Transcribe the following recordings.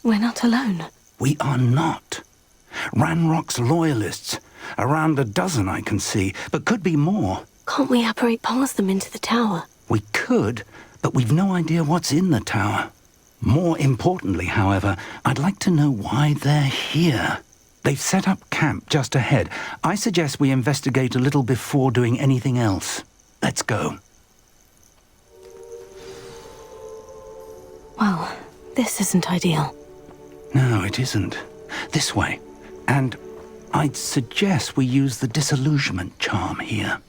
We're not alone. We are not. Ranrock's loyalists. Around a dozen I can see, but could be more. Can't we apparate past them into the tower? We could, but we've no idea what's in the tower. More importantly, however, I'd like to know why they're here. They've set up camp just ahead. I suggest we investigate a little before doing anything else. Let's go. Well, this isn't ideal. No, it isn't. This way. And I'd suggest we use the disillusionment charm here.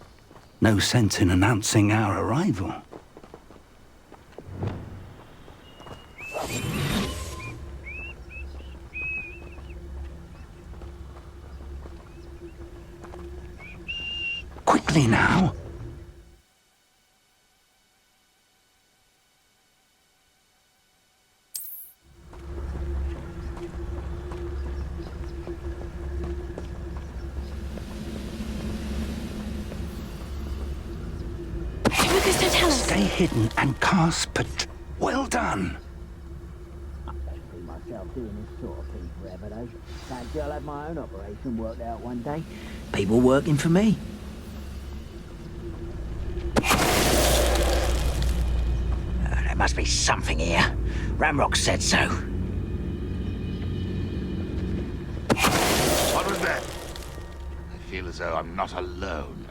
No sense in announcing our arrival. Quickly now. Stay hidden and cast Well done. I don't see myself doing this sort of thing forever, though. Fancy I'll have my own operation worked out one day. People working for me. There must be something here. Ranrok said so. What was that? I feel as though I'm not alone.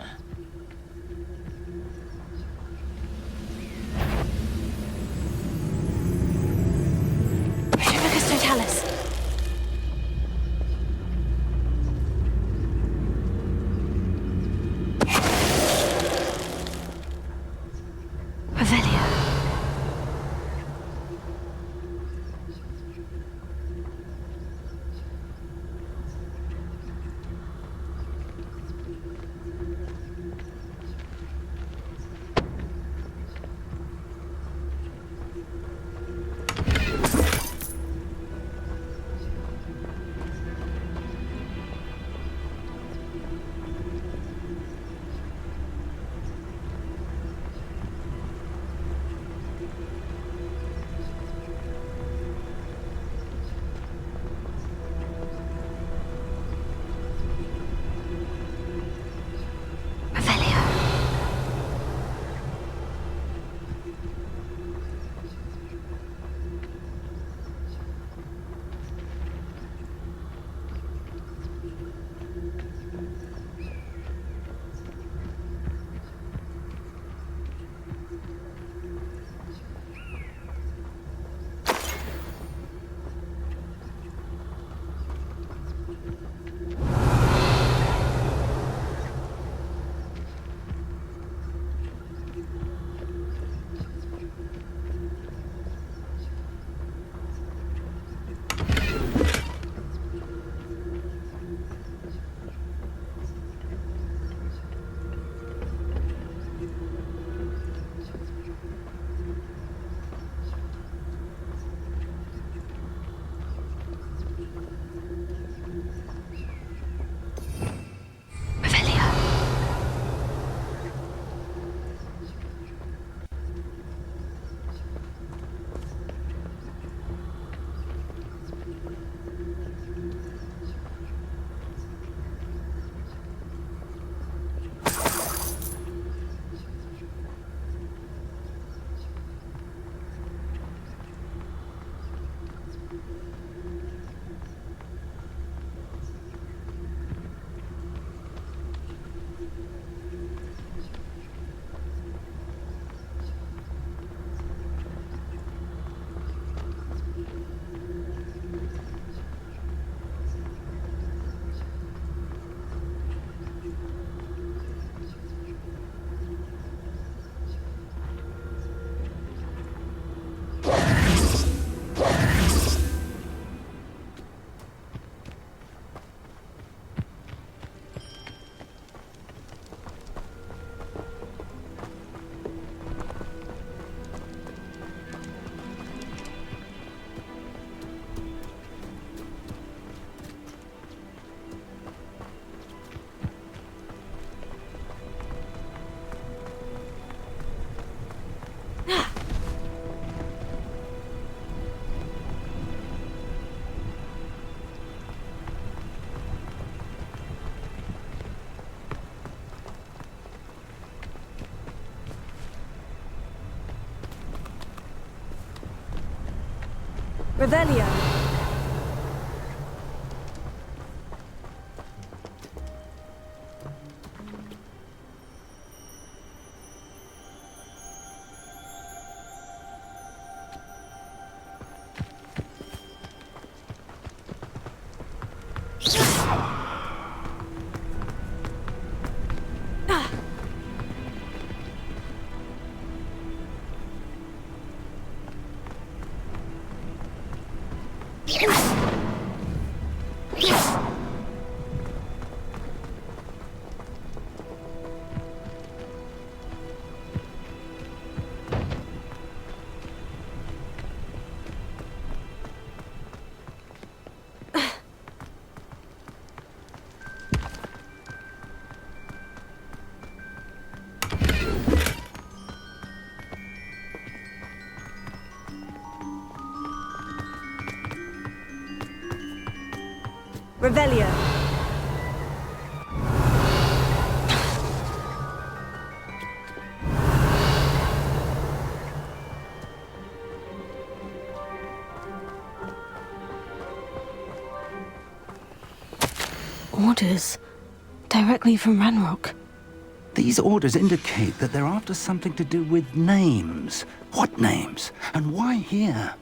Revelio. Revelio. Orders. Directly from Ranrok. These orders indicate that they're after something to do with names. What names? And why here?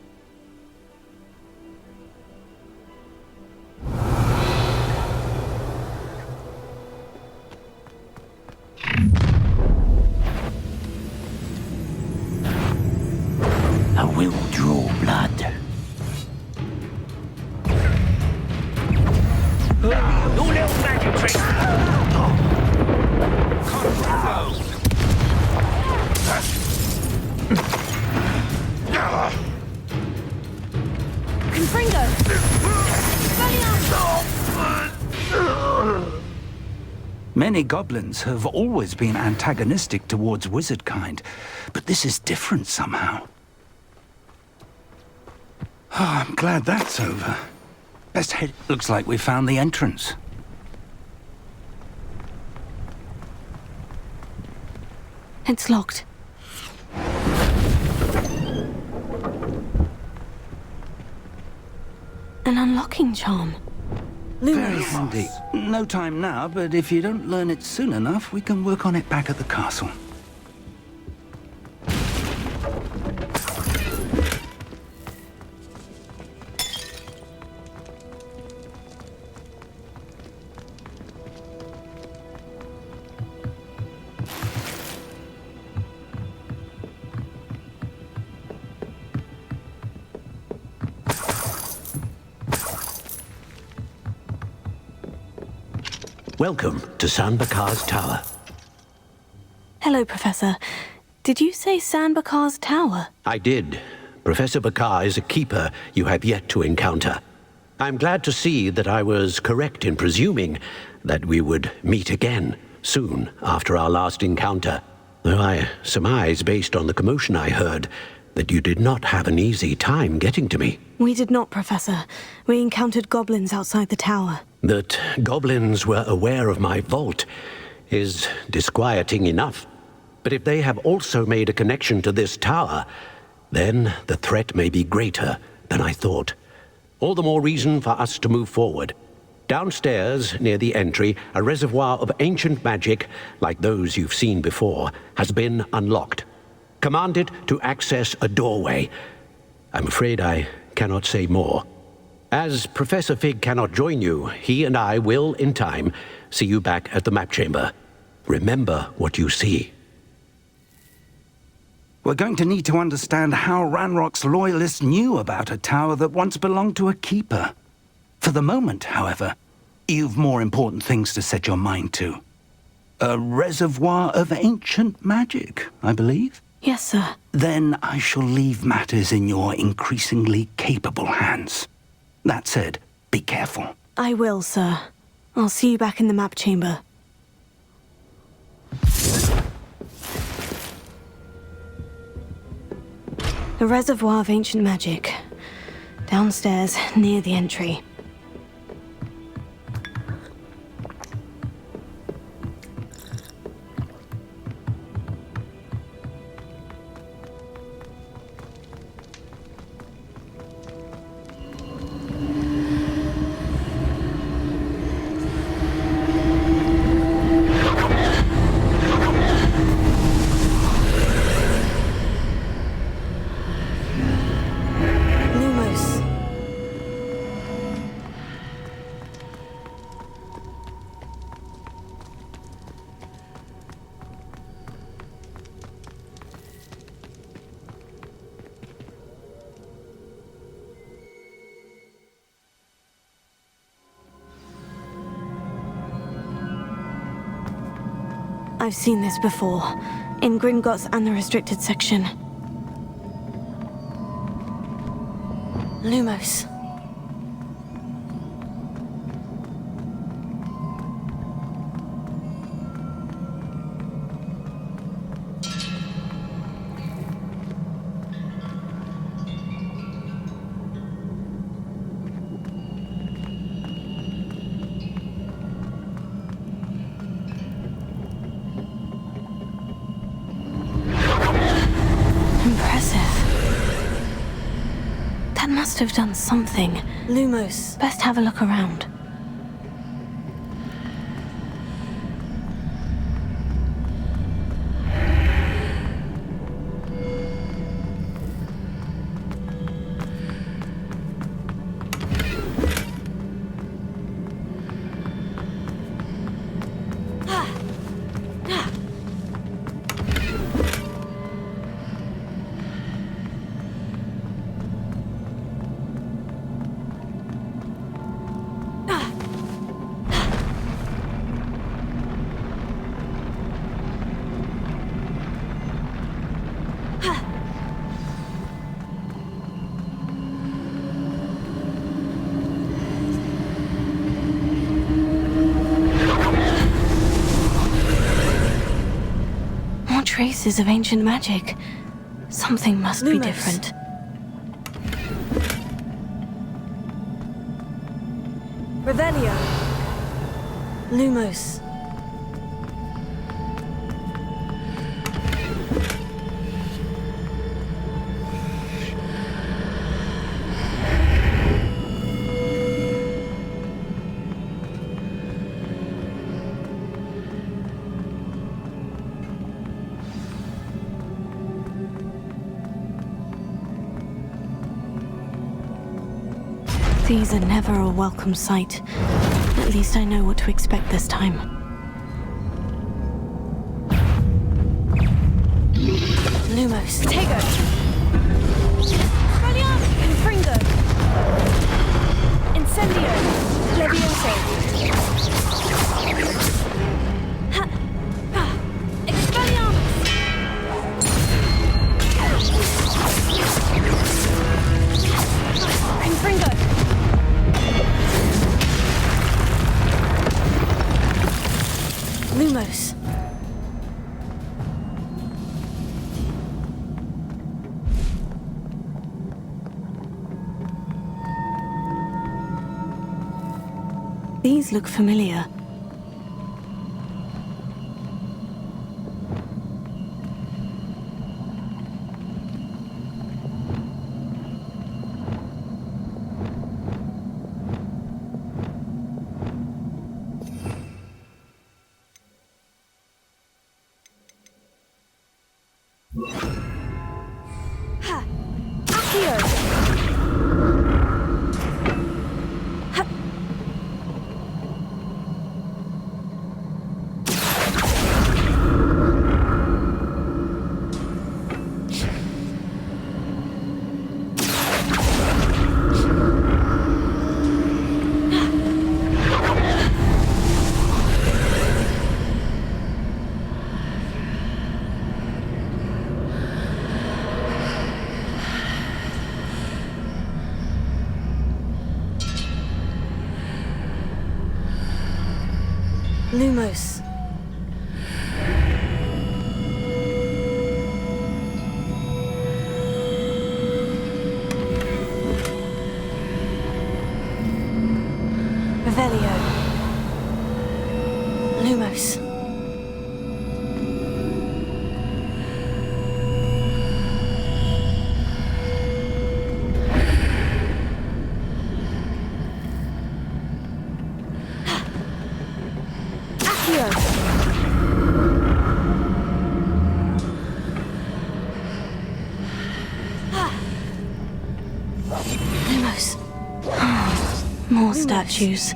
I will draw blood. Your little magic trick! Confringo! Many goblins have always been antagonistic towards wizard kind, but this is different somehow. Oh, I'm glad that's over. Best head. Looks like we found the entrance. It's locked. An unlocking charm. Very handy. No time now, but if you don't learn it soon enough, we can work on it back at the castle. Welcome to San Bakar's Tower. Hello, Professor. Did you say San Bakar's Tower? I did. Professor Bakar is a keeper you have yet to encounter. I'm glad to see that I was correct in presuming that we would meet again soon after our last encounter, though I surmise, based on the commotion I heard, that you did not have an easy time getting to me. We did not, Professor. We encountered goblins outside the tower. That goblins were aware of my vault is disquieting enough. But if they have also made a connection to this tower, then the threat may be greater than I thought. All the more reason for us to move forward. Downstairs, near the entry, a reservoir of ancient magic, like those you've seen before, has been unlocked. Commanded to access a doorway. I'm afraid I cannot say more. As Professor Fig cannot join you, he and I will, in time, see you back at the map chamber. Remember what you see. We're going to need to understand how Ranrock's loyalists knew about a tower that once belonged to a keeper. For the moment, however, you've more important things to set your mind to. A reservoir of ancient magic, I believe? Yes, sir. Then I shall leave matters in your increasingly capable hands. That said, be careful. I will, sir. I'll see you back in the map chamber. A reservoir of ancient magic. Downstairs, near the entry. I've seen this before. In Gringotts and the restricted section. Lumos. Must have done something. Lumos, best have a look around. Traces of ancient magic. Something must be different. Revelio. Lumos. These are never a welcome sight. At least I know what to expect this time. Lumos. Tego. Valiant. Infringo. Incendio. Levioso. Expelliarmus. Infringo. Lumos. These look familiar. Lumos. Revelio. Lumos. Lumos. More statues.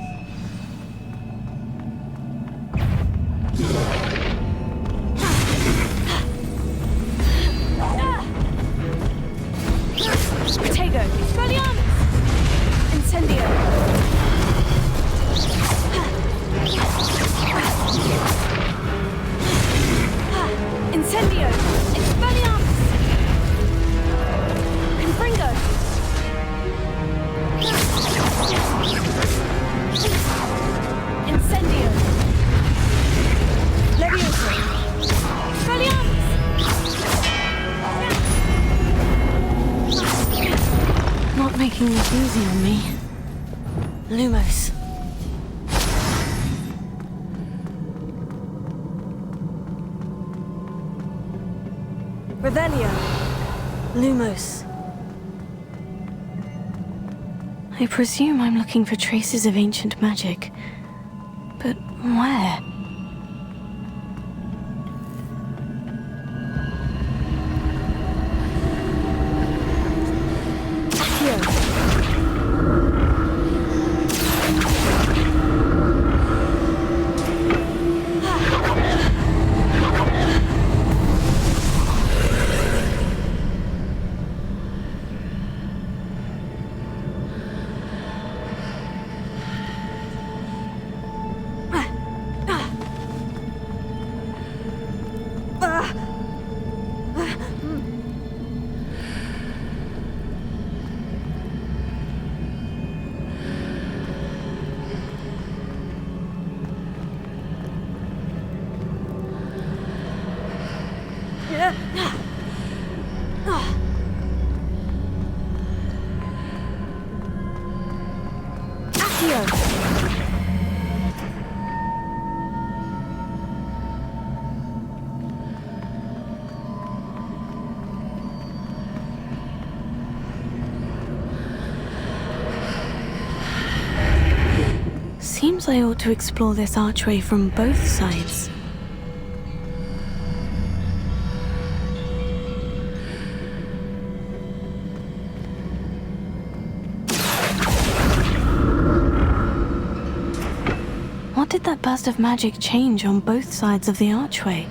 Tego. Expelliarmus. Incendio. making this easy on me. Lumos. Revelio. Lumos. I presume I'm looking for traces of ancient magic. But where? Seems I ought to explore this archway from both sides. What did that burst of magic change on both sides of the archway?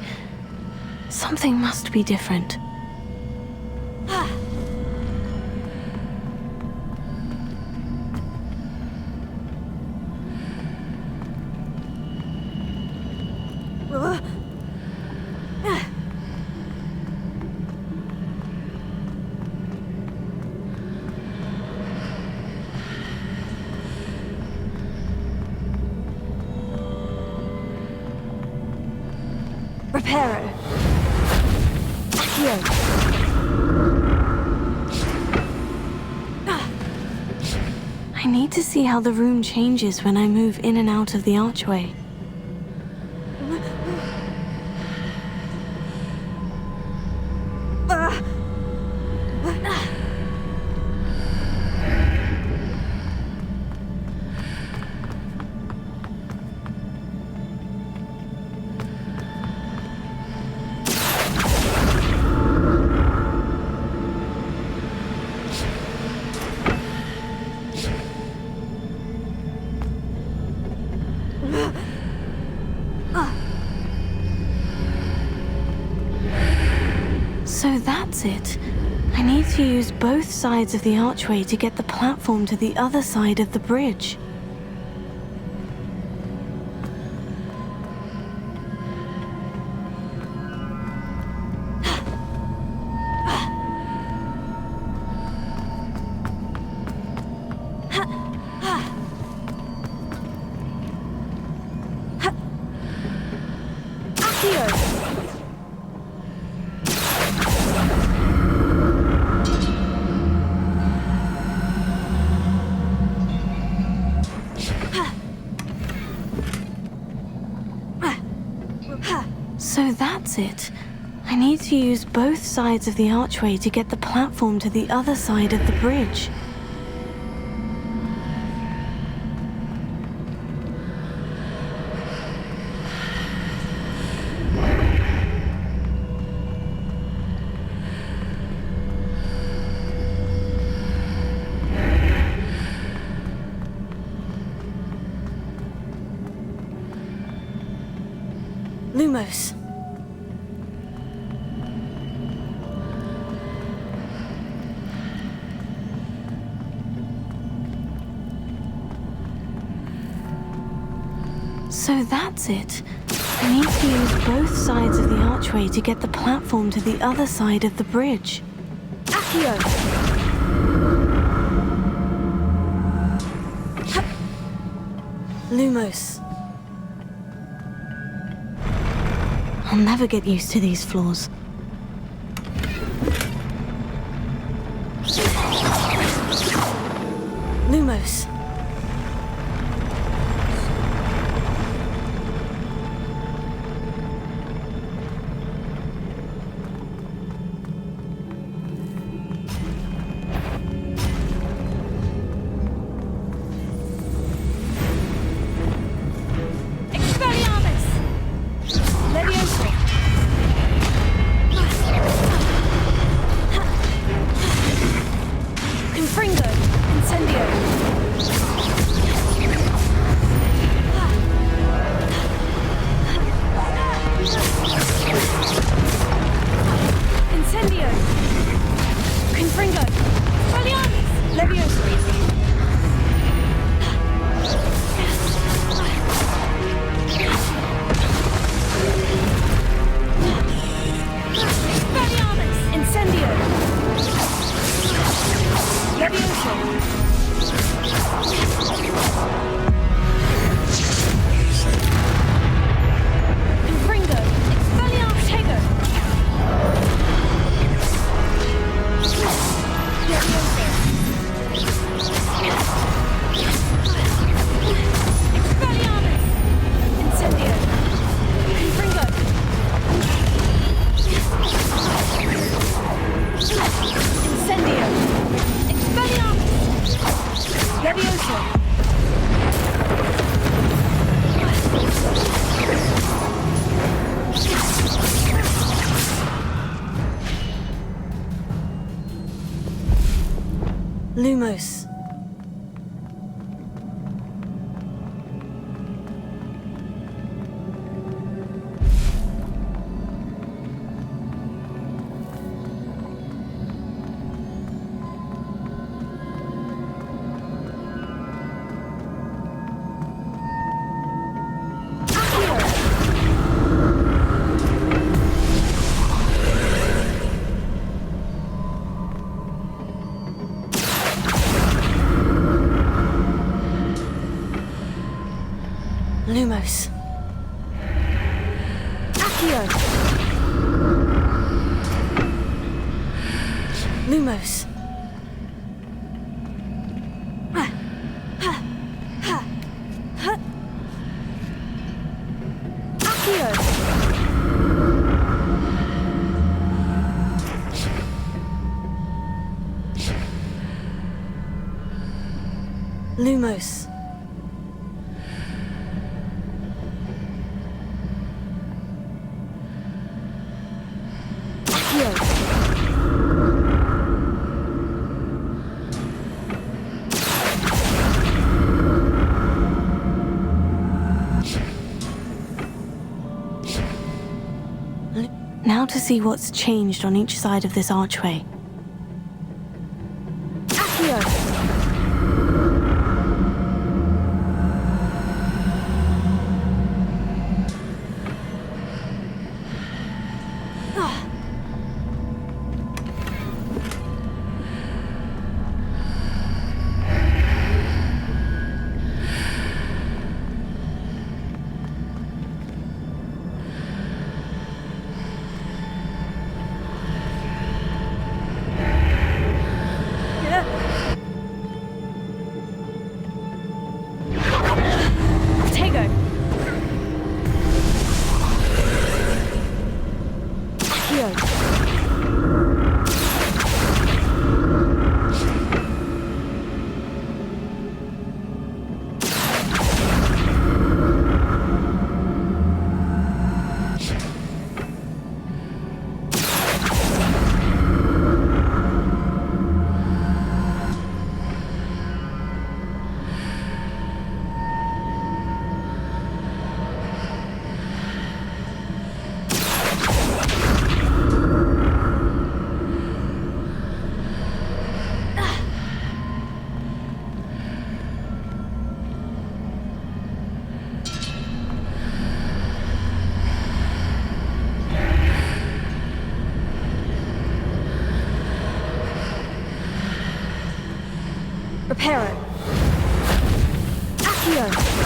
Something must be different. Reparo. Accio. I need to see how the room changes when I move in and out of the archway. So that's it. I need to use both sides of the archway to get the platform to the other side of the bridge. So that's it. I need to use both sides of the archway to get the platform to the other side of the bridge. Lumos. So that's it. I need to use both sides of the archway to get the platform to the other side of the bridge. Accio! Lumos. I'll never get used to these floors. Lumos. Lumos. Accio. Lumos. Accio. Lumos. Now to see what's changed on each side of this archway. Accio! Reparo. Accio.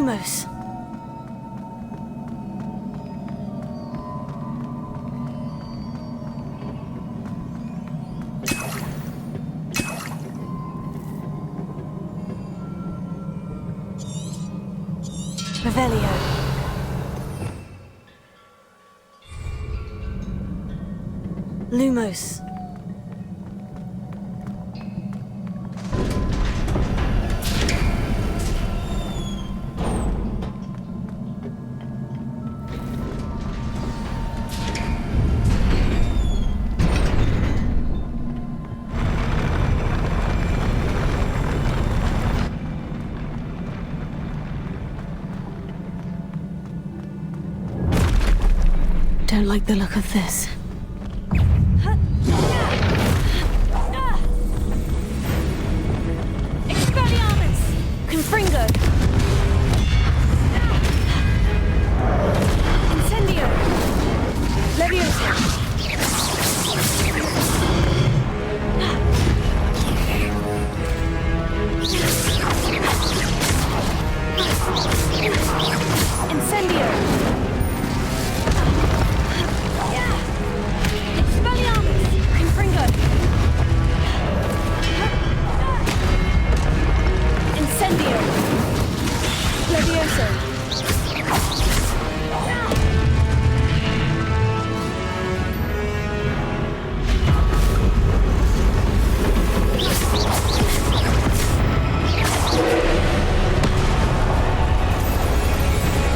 Lumos. Revelio. Lumos. Don't like the look of this. Expelliarmus! Confringo! Incendio! Leviosa! Incendio! Expelliarmus! Confringo! Incendio! Levioso!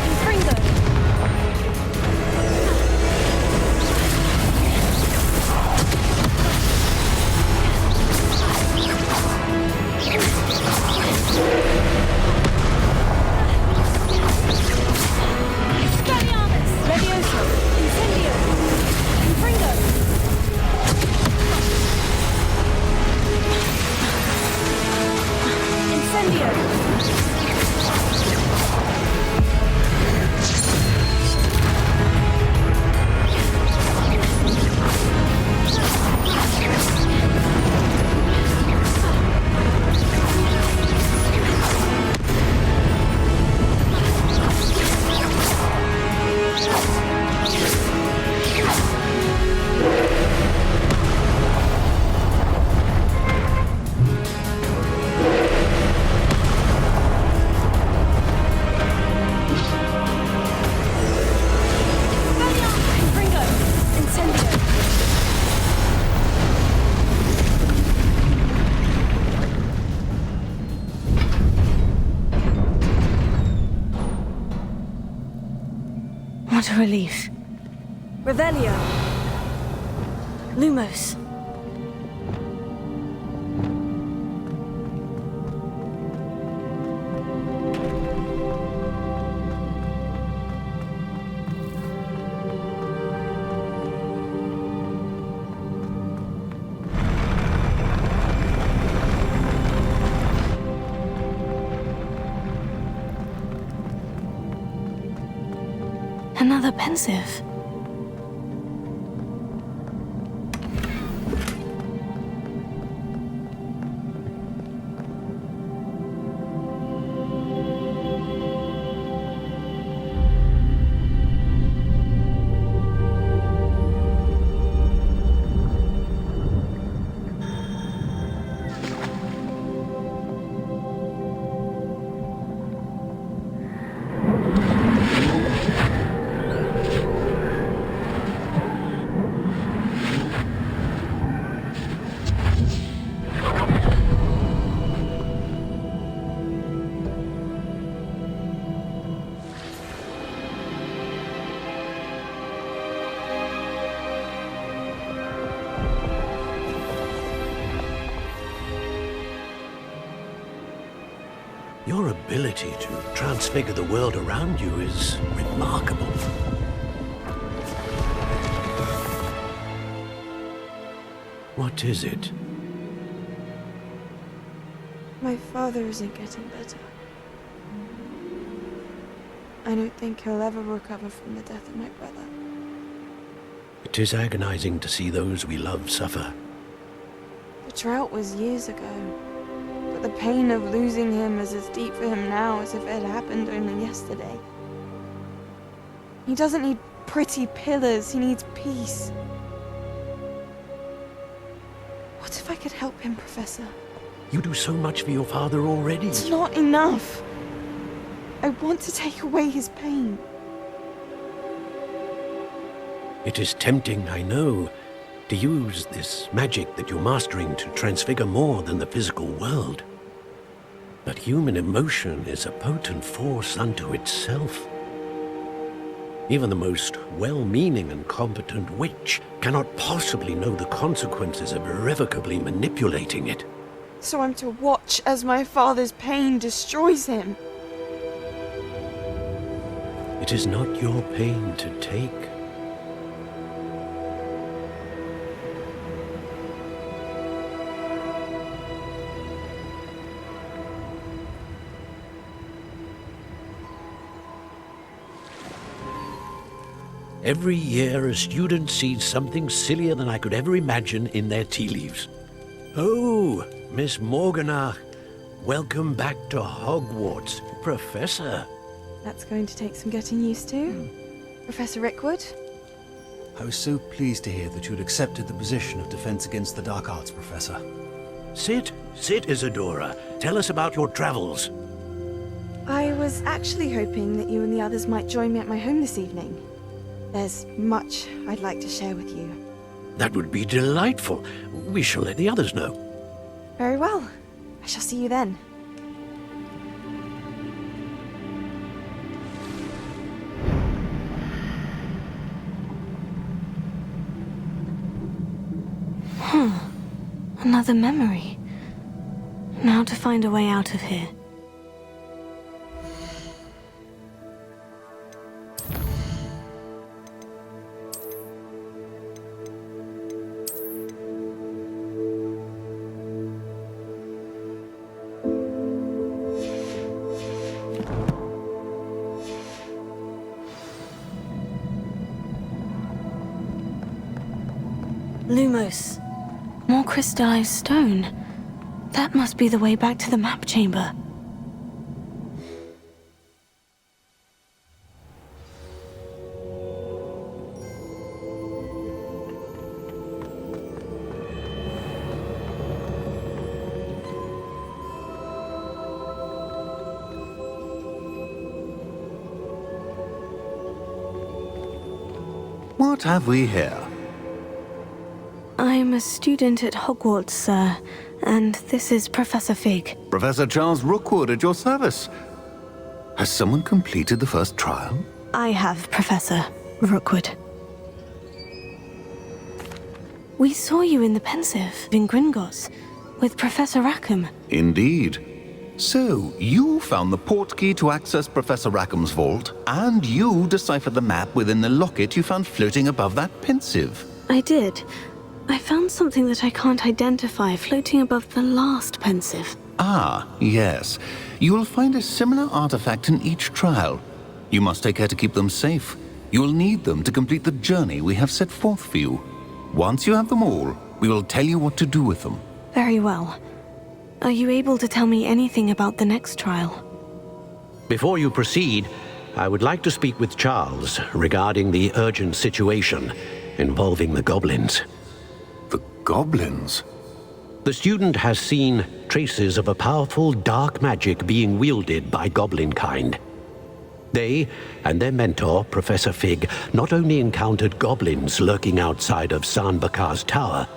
Confringo! Expelliarmus! Levioso! Incendio! Confringo! Incendio! Confringo! Incendio! What a relief. Revelio. Lumos. Another pensive. Your ability to transfigure the world around you is remarkable. What is it? My father isn't getting better. I don't think he'll ever recover from the death of my brother. It is agonizing to see those we love suffer. The drought was years ago, but the pain of losing him is as deep for him now as if it had happened only yesterday. He doesn't need pretty pillars, he needs peace. What if I could help him, Professor? You do so much for your father already. It's not enough. I want to take away his pain. It is tempting, I know, to use this magic that you're mastering to transfigure more than the physical world. But human emotion is a potent force unto itself. Even the most well-meaning and competent witch cannot possibly know the consequences of irrevocably manipulating it. So I'm to watch as my father's pain destroys him. It is not your pain to take. Every year, a student sees something sillier than I could ever imagine in their tea leaves. Oh, Miss Morganach, welcome back to Hogwarts, Professor. That's going to take some getting used to. Professor Rickwood? I was so pleased to hear that you had accepted the position of Defense Against the Dark Arts, Professor. Sit, Isadora. Tell us about your travels. I was actually hoping that you and the others might join me at my home this evening. There's much I'd like to share with you. That would be delightful. We shall let the others know. Very well. I shall see you then. Another memory. Now to find a way out of here. Lumos. More crystallized stone. That must be the way back to the map chamber. What have we here? I'm a student at Hogwarts, sir, and this is Professor Fig. Professor Charles Rookwood at your service. Has someone completed the first trial? I have, Professor Rookwood. We saw you in the Pensive in Gringotts with Professor Rackham. Indeed. So, you found the portkey to access Professor Rackham's vault, and you deciphered the map within the locket you found floating above that Pensive. I did. I found something that I can't identify floating above the last Pensive. Ah, yes. You will find a similar artifact in each trial. You must take care to keep them safe. You will need them to complete the journey we have set forth for you. Once you have them all, we will tell you what to do with them. Very well. Are you able to tell me anything about the next trial? Before you proceed, I would like to speak with Charles regarding the urgent situation involving the goblins. The goblins? The student has seen traces of a powerful dark magic being wielded by goblin kind. They and their mentor, Professor Fig, not only encountered goblins lurking outside of San Bakar's tower,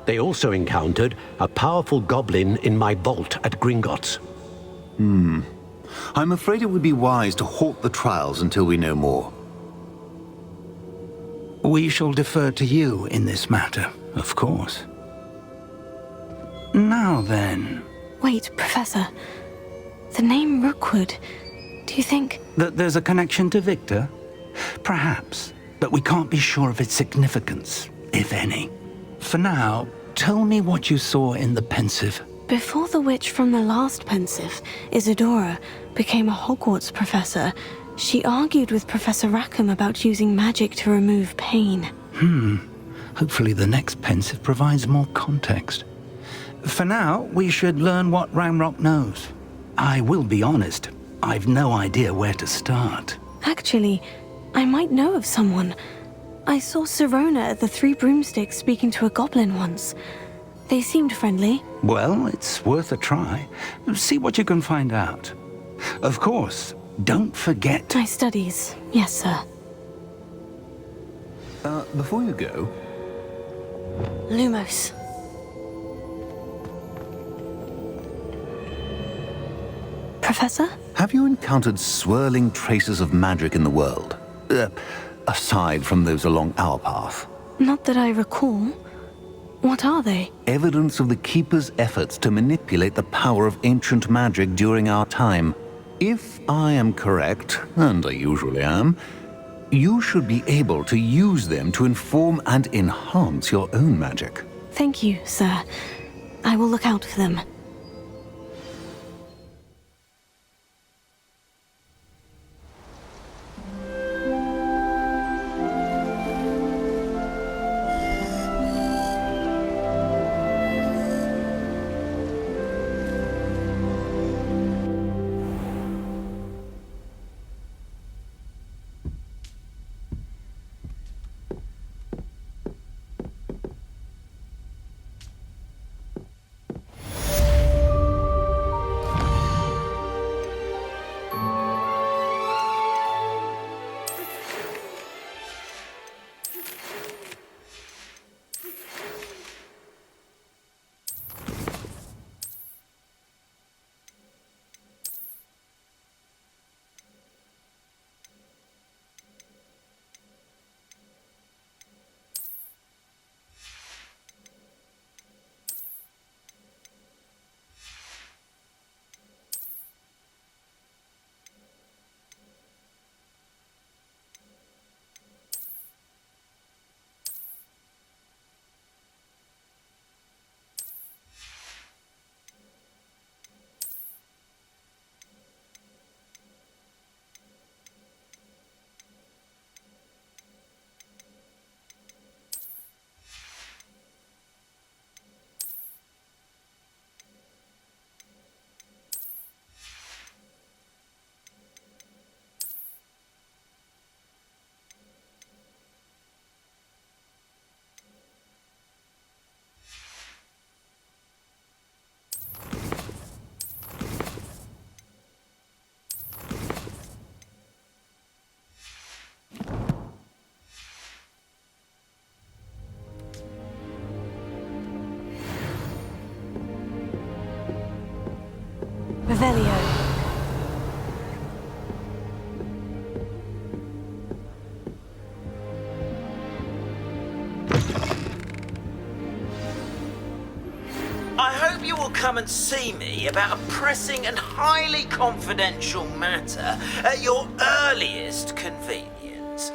they also encountered a powerful goblin in my vault at Gringotts. I'm afraid it would be wise to halt the trials until we know more. We shall defer to you in this matter, of course. Now then... Wait, Professor. The name Rookwood. Do you think... That there's a connection to Victor? Perhaps, but we can't be sure of its significance, if any. For now, tell me what you saw in the Pensive. Before the witch from the last Pensive, Isadora, became a Hogwarts professor, she argued with Professor Rackham about using magic to remove pain. Hopefully the next Pensive provides more context. For now, we should learn what Ranrok knows. I will be honest, I've no idea where to start. Actually, I might know of someone. I saw Sirona at the Three Broomsticks speaking to a goblin once. They seemed friendly. Well, it's worth a try. See what you can find out. Of course, don't forget... My studies, yes, sir. Before you go, Lumos. Professor? have you encountered swirling traces of magic in the world? Aside from those along our path. Not that I recall. What are they? Evidence of the Keeper's efforts to manipulate the power of ancient magic during our time. If I am correct, and I usually am, you should be able to use them to inform and enhance your own magic. Thank you, sir. I will look out for them. Revelio. I hope you will come and see me about a pressing and highly confidential matter at your earliest convenience.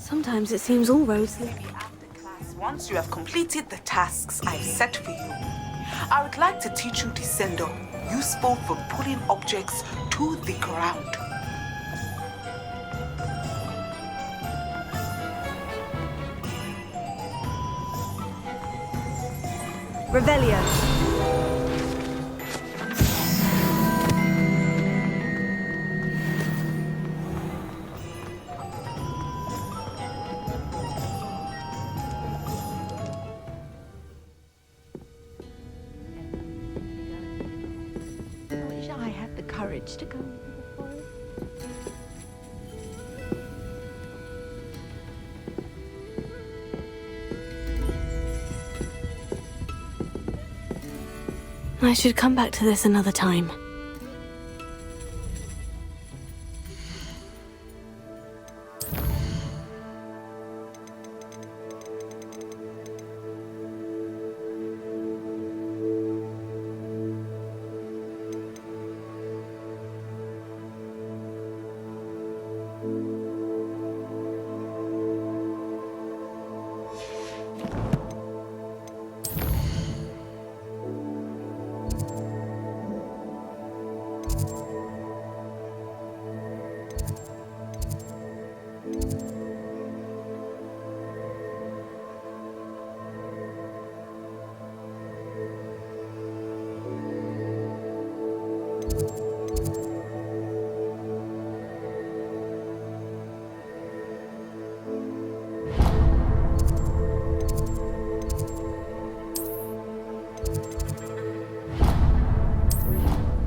Sometimes it seems all roads lead. After class, once you have completed the tasks I've set for you, I would like to teach you Descendo, useful for pulling objects to the ground. Revelio. courage to go into the forest. I should come back to this another time.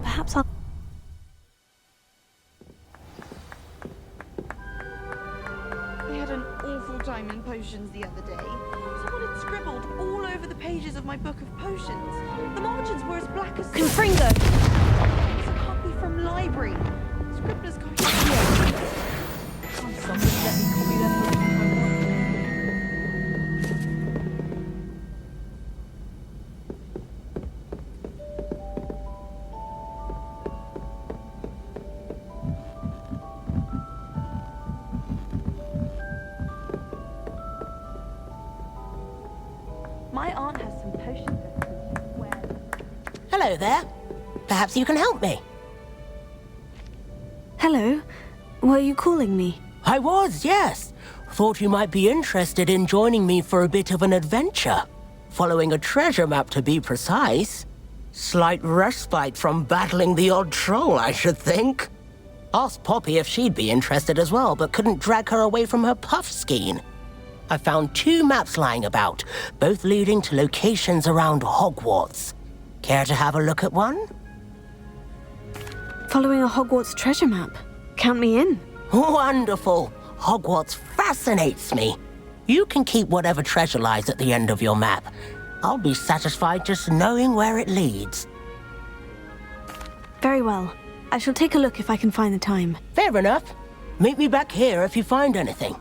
Perhaps I'll... I had an awful time in potions the other day. Someone had scribbled all over the pages of my book of potions. The margins were as black as... Confringo! It was a copy from library. Scribner's got here. Can't somebody let me copy their book if I want? My aunt has some potion recipes where... Hello there. Perhaps you can help me. Hello? Were you calling me? I was, yes. Thought you might be interested in joining me for a bit of an adventure. Following a treasure map, to be precise. Slight respite from battling the odd troll, I should think. Asked Poppy if she'd be interested as well, but couldn't drag her away from her puff skein. I found 2 maps lying about, both leading to locations around Hogwarts. Care to have a look at one? Following a Hogwarts treasure map. Count me in. Wonderful. Hogwarts fascinates me. You can keep whatever treasure lies at the end of your map. I'll be satisfied just knowing where it leads. Very well. I shall take a look if I can find the time. Fair enough. Meet me back here if you find anything.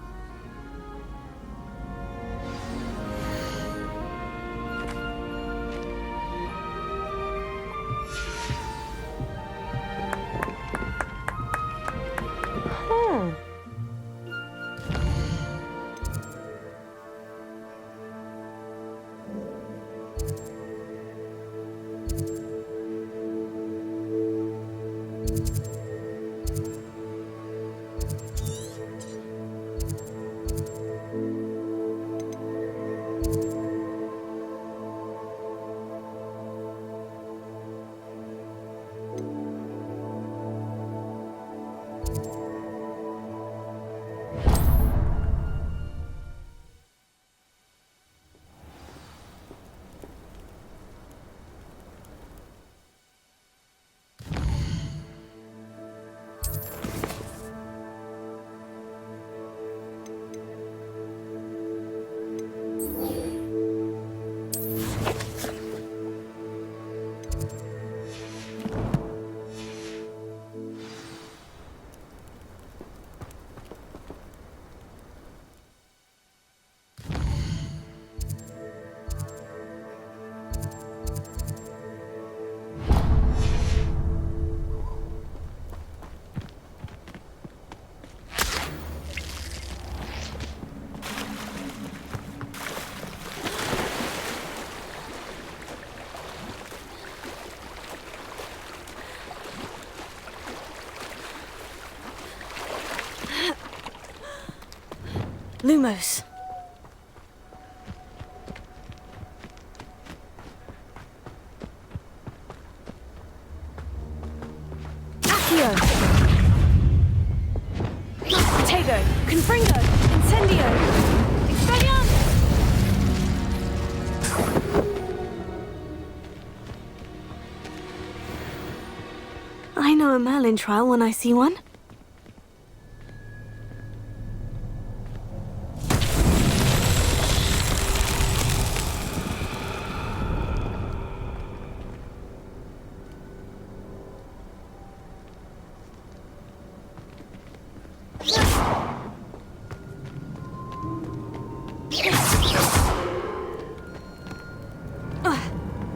Lumos. Accio. Potato. Confringo. Incendio. Expelliarmus. I know a Merlin trial when I see one.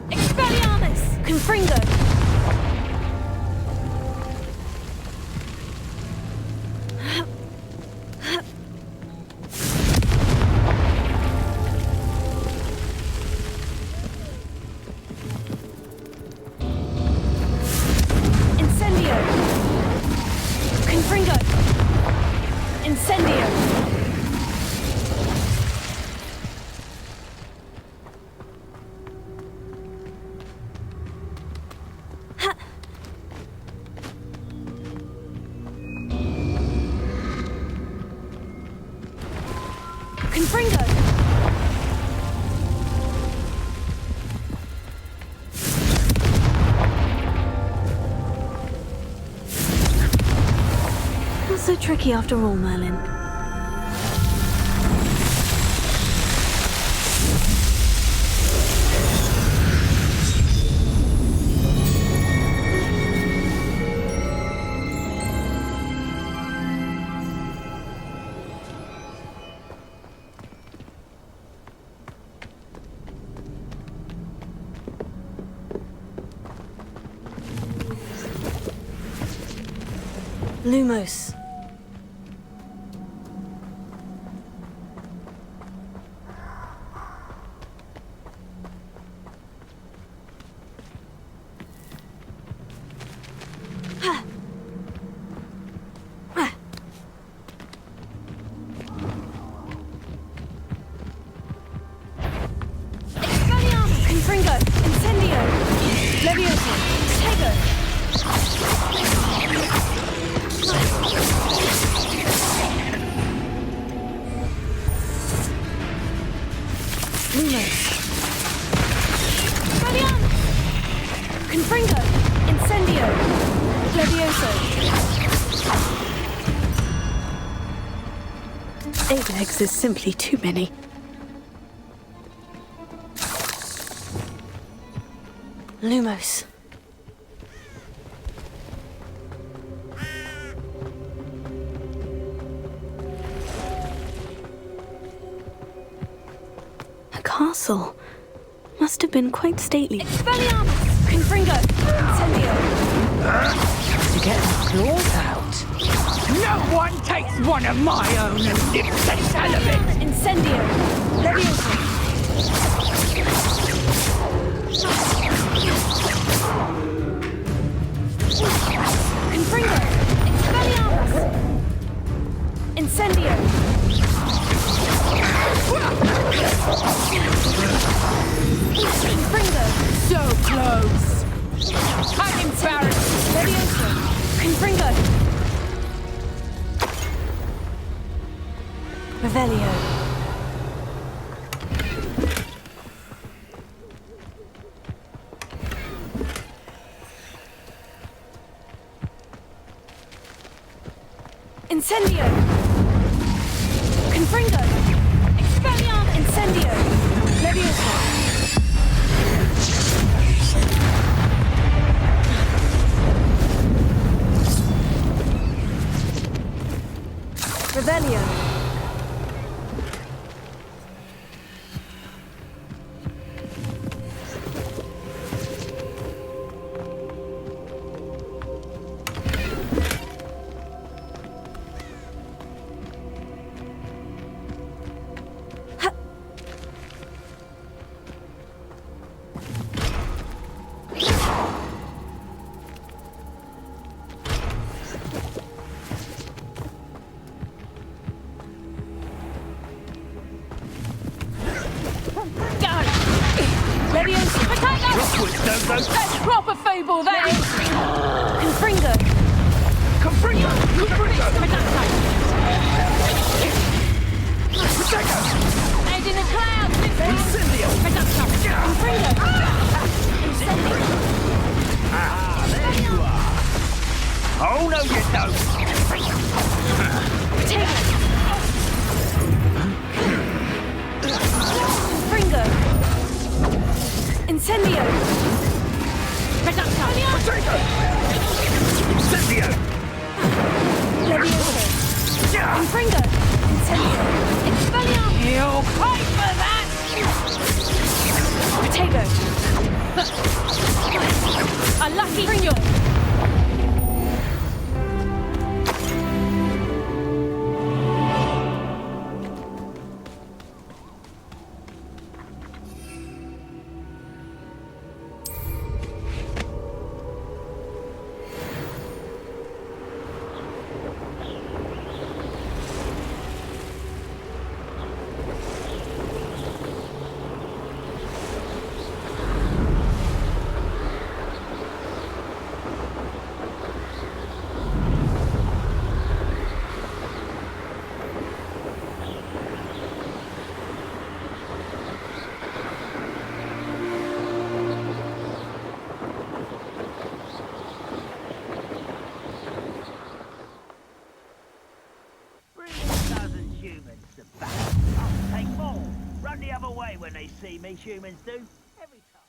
Expelliarmus! Confringo! Incendio! Confringo! Incendio! Confringo! Not so tricky after all, Merlin. Lumos. Expelliarmus! Confringo! Incendio! Leviosa! Tego! Lumos. Expelliarmus! Confringo! Incendio! Levioso! 8 legs is simply too many. Lumos. A castle. Must have been quite stately. Expelliarmus! Confringo! Incendio! To get the claws out. No one takes one of my own and licks the tail of it! Incendio! Leviosa! Confringo! Expelliarmus! Incendio! Confringo! So close! I'm embarrassed! Leviosa! Confringo! Revelio! Incendio! Confringo! Expelliarmus! Incendio! Leviosa! Revelio! That's proper fable, that is! Confringo! Confringo! And in the clouds, Incendio! Confringo! Incendio! Ah, there you are! Oh, no, you don't. Fringo! Incendio! Reducta! Potato! Incendio! Levioso! Fringo! Incendio! Expelliarmus! You'll pay for that! Potato! A lucky Fringo! When they see me, humans do. Every time.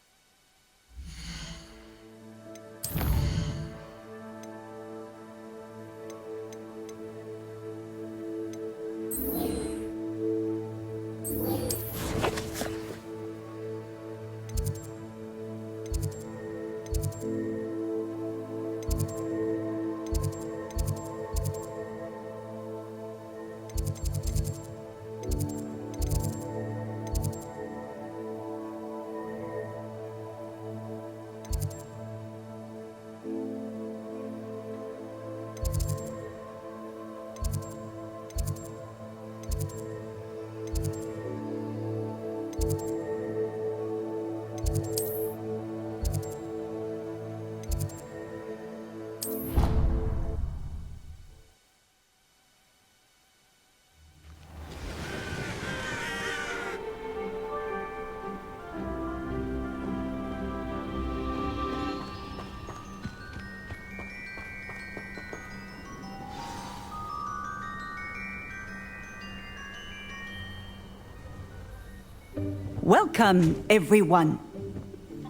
Welcome, everyone.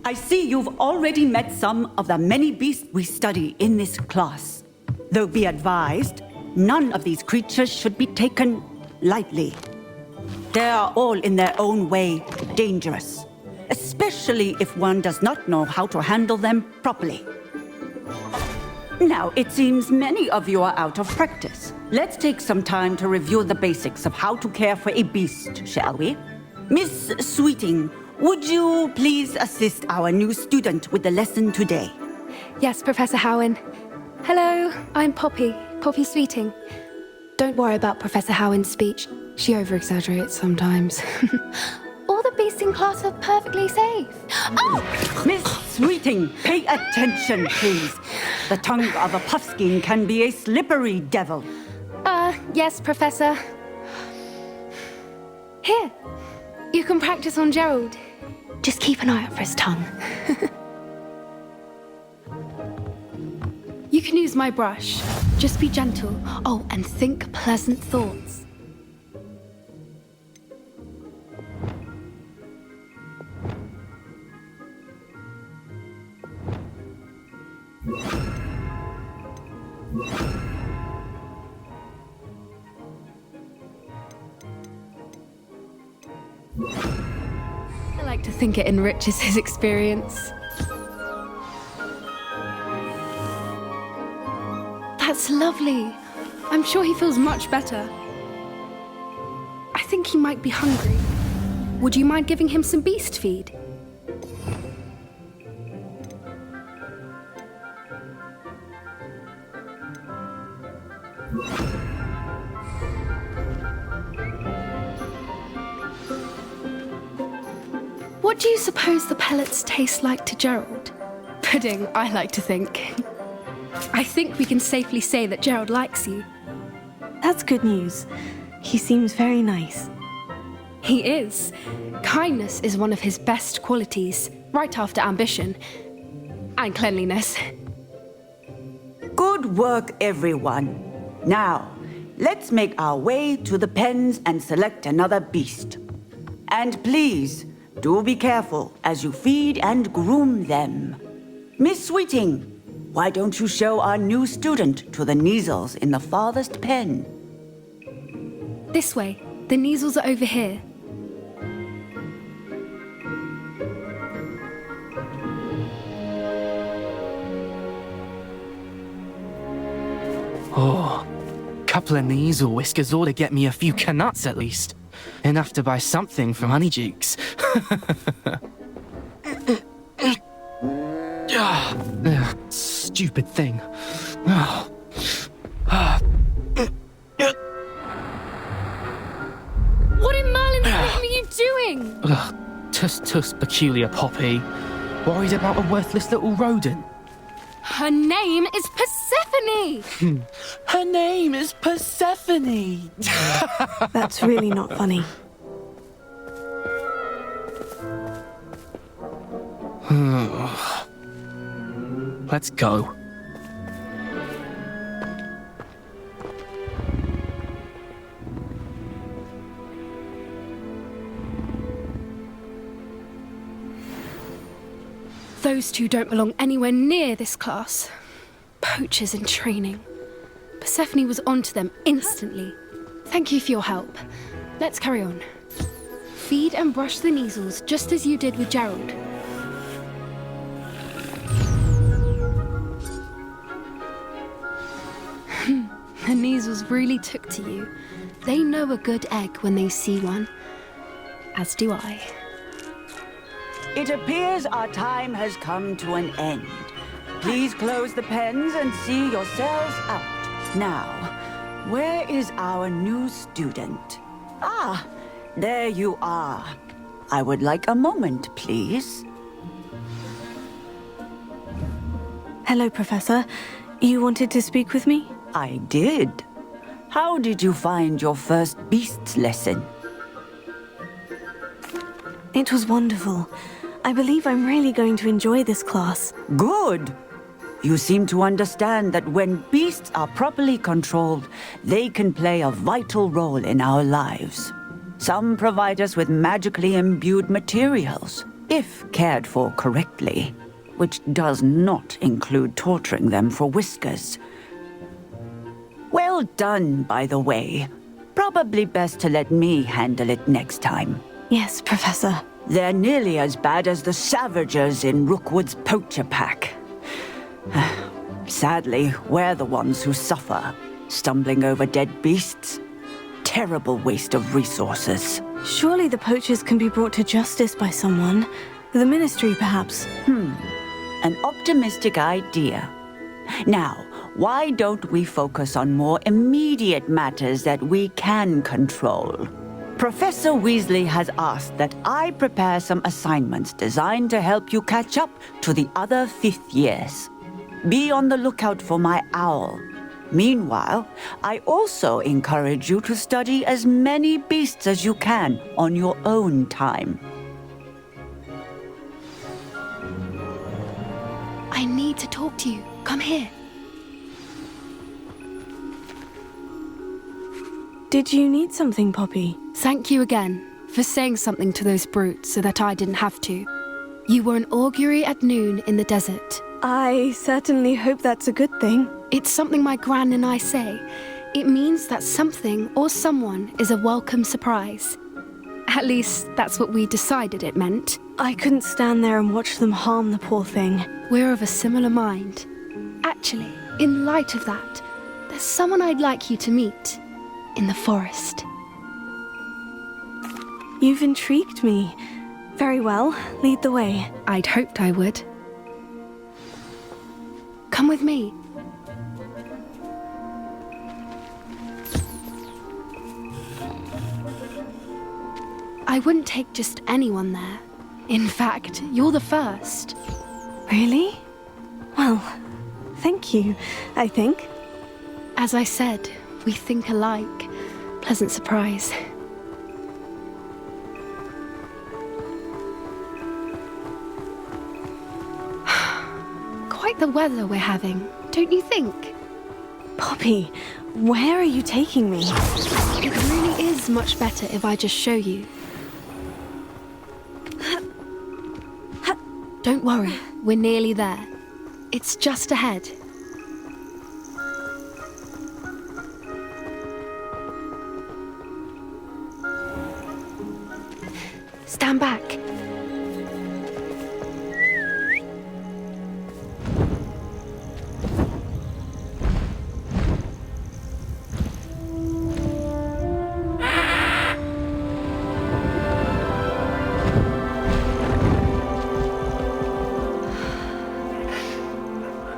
I see you've already met some of the many beasts we study in this class. Though be advised, none of these creatures should be taken lightly. They are all in their own way dangerous, especially if one does not know how to handle them properly. Now, it seems many of you are out of practice. Let's take some time to review the basics of how to care for a beast, shall we? Miss Sweeting, would you please assist our new student with the lesson today? Yes, Professor Howin. Hello, I'm Poppy Sweeting. Don't worry about Professor Howin's speech. She over-exaggerates sometimes. All the beasts in class are perfectly safe. Oh! Miss Sweeting, pay attention, please. The tongue of a puffskein can be a slippery devil. Yes, Professor. Here. You can practice on Gerald. Just keep an eye out for his tongue. You can use my brush. Just be gentle. Oh, and think pleasant thoughts. I like to think it enriches his experience. That's lovely. I'm sure he feels much better. I think he might be hungry. Would you mind giving him some beast feed? What do you suppose the pellets taste like to Gerald? Pudding, I like to think. I think we can safely say that Gerald likes you. That's good news. He seems very nice. He is. Kindness is one of his best qualities, right after ambition. And cleanliness. Good Good work, everyone. Now, let's make our way to the pens and select another beast. And please, do be careful as you feed and groom them. Miss Sweeting, why don't you show our new student to the Kneazles in the farthest pen? This way. The Kneazles are over here. Oh, couple of Kneazle whiskers ought to get me a few canuts at least. Enough to buy something from Honeydukes. Stupid thing. What in Merlin's name are you doing? Tuss, peculiar Poppy. Worried about a worthless little rodent. Her name is Persephone! Her name is Persephone! That's really not funny. Let's go. Those two don't belong anywhere near this class. Poachers in training. Persephone was onto them instantly. Thank you for your help. Let's carry on. Feed and brush the Kneazles just as you did with Gerald. The Kneazles really took to you. They know a good egg when they see one. As do I. It appears our time has come to an end. Please close the pens and see yourselves out. Now, where is our new student? Ah, there you are. I would like a moment, please. Hello, Professor. You wanted to speak with me? I did. How did you find your first beasts lesson? It was wonderful. I believe I'm really going to enjoy this class. Good. You seem to understand that when beasts are properly controlled, they can play a vital role in our lives. Some provide us with magically imbued materials, if cared for correctly, which does not include torturing them for whiskers. Well done, by the way. Probably best to let me handle it next time. Yes, Professor. They're nearly as bad as the Savagers in Rookwood's poacher pack. Sadly, we're the ones who suffer, stumbling over dead beasts. Terrible waste of resources. Surely the poachers can be brought to justice by someone. The Ministry, perhaps. An optimistic idea. Now, why don't we focus on more immediate matters that we can control? Professor Weasley has asked that I prepare some assignments designed to help you catch up to the other 5th years. Be on the lookout for my owl. Meanwhile, I also encourage you to study as many beasts as you can on your own time. I need to talk to you. Come here. Did you need something, Poppy? Thank you again for saying something to those brutes so that I didn't have to. You were an augury at noon in the desert. I certainly hope that's a good thing. It's something my gran and I say. It means that something or someone is a welcome surprise. At least, that's what we decided it meant. I couldn't stand there and watch them harm the poor thing. We're of a similar mind. Actually, in light of that, there's someone I'd like you to meet. In the forest. You've intrigued me. Very well, lead the way. I'd hoped I would. Come with me. I wouldn't take just anyone there. In fact, you're the first. Really? Well, thank you, I think. As I said, we think alike. Pleasant surprise. Quite the weather we're having, don't you think? Poppy, where are you taking me? It really is much better if I just show you. Don't worry, we're nearly there. It's just ahead. Stand back.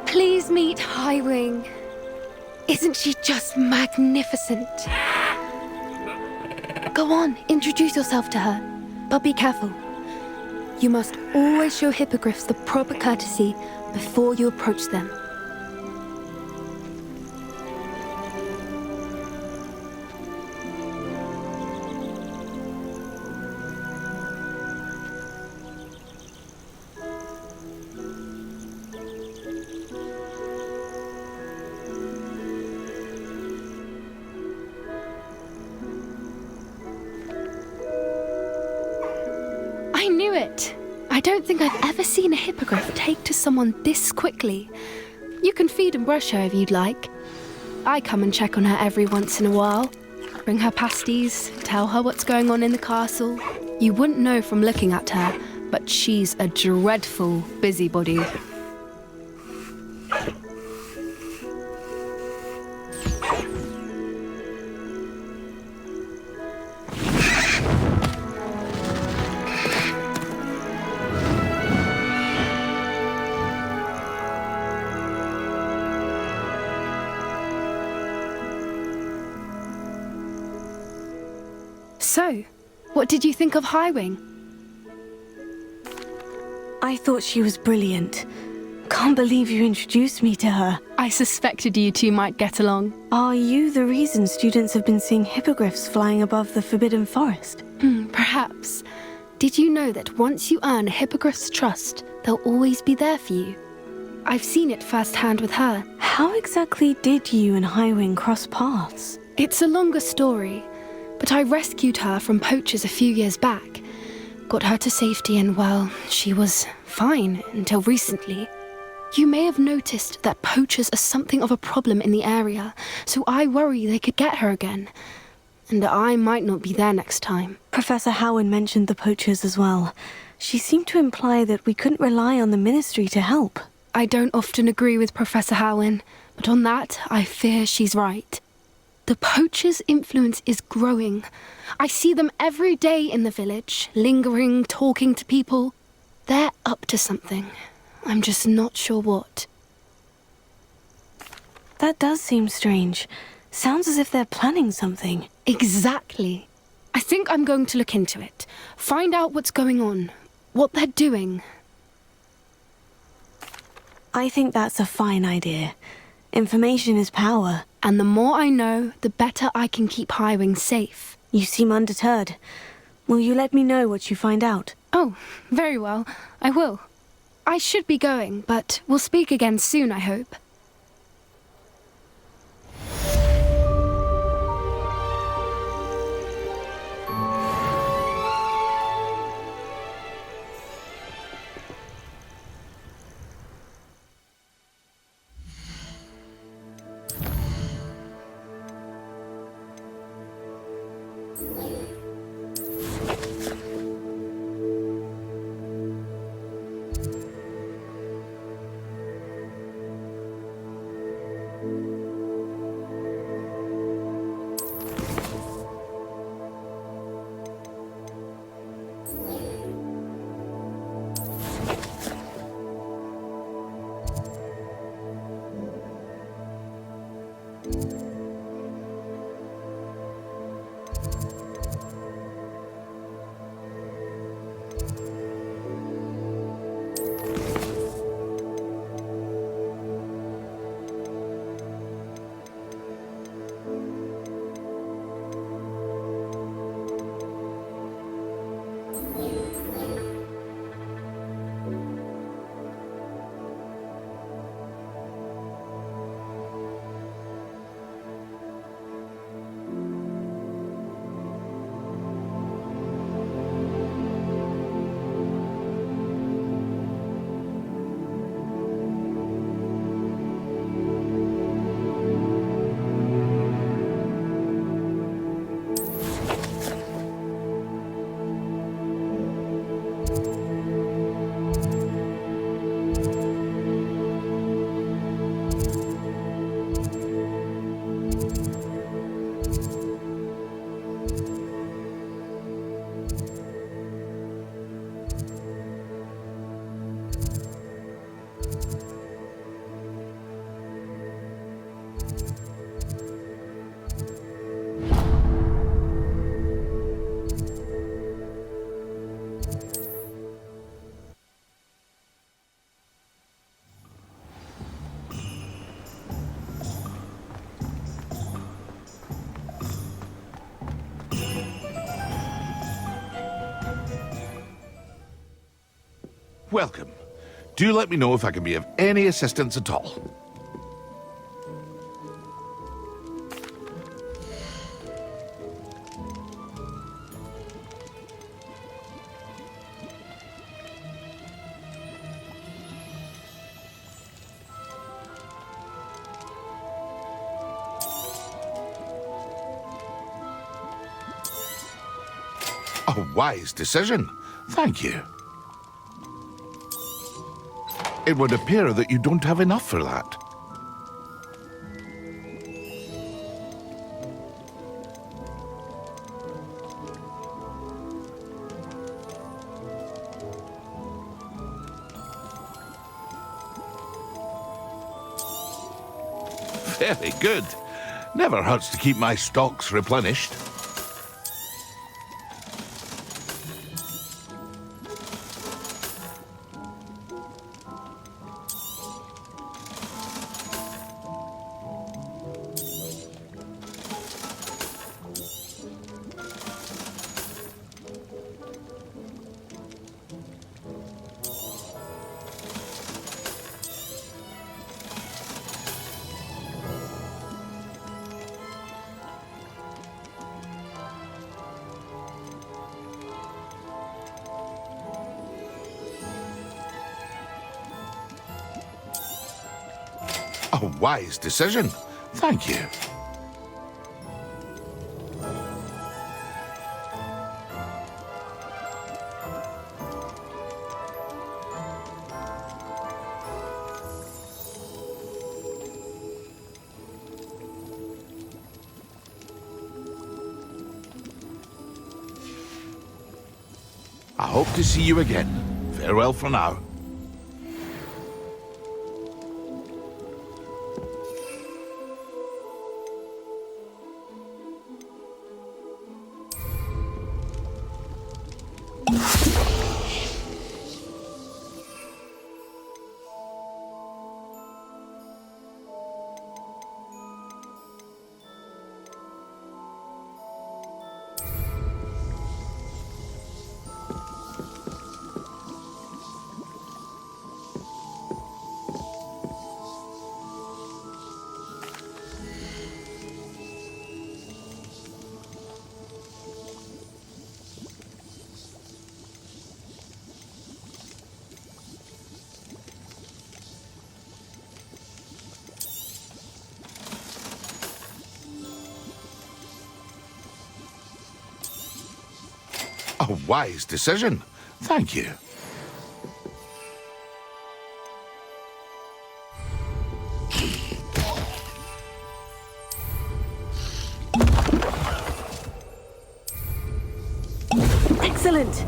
Please meet Highwing. Isn't she just magnificent? Go on, introduce yourself to her. But be careful. You must always show hippogriffs the proper courtesy before you approach them. I knew it! I don't think I've ever seen a hippogriff take to someone this quickly. You can feed and brush her if you'd like. I come and check on her every once in a while. Bring her pasties, tell her what's going on in the castle. You wouldn't know from looking at her, but she's a dreadful busybody. So, what did you think of Highwing? I thought she was brilliant. Can't believe you introduced me to her. I suspected you two might get along. Are you the reason students have been seeing hippogriffs flying above the Forbidden Forest? Perhaps. Did you know that once you earn a hippogriff's trust, they'll always be there for you? I've seen it firsthand with her. How exactly did you and Highwing cross paths? It's a longer story, but I rescued her from poachers a few years back. Got her to safety and, well, she was fine until recently. You may have noticed that poachers are something of a problem in the area, so I worry they could get her again. And I might not be there next time. Professor Howin mentioned the poachers as well. She seemed to imply that we couldn't rely on the ministry to help. I don't often agree with Professor Howin, but on that, I fear she's right. The poachers' influence is growing. I see them every day in the village, lingering, talking to people. They're up to something. I'm just not sure what. That does seem strange. Sounds as if they're planning something. Exactly. I think I'm going to look into it. Find out what's going on, what they're doing. I think that's a fine idea. Information is power. And the more I know, the better I can keep Highwing safe. You seem undeterred. Will you let me know what you find out? Oh, very well. I will. I should be going, but we'll speak again soon, I hope. Welcome. Do let me know if I can be of any assistance at all. A wise decision. Thank you. It would appear that you don't have enough for that. Very good. Never hurts to keep my stocks replenished. A wise decision. Thank you. I hope to see you again. Farewell for now. A wise decision. Thank you. Excellent.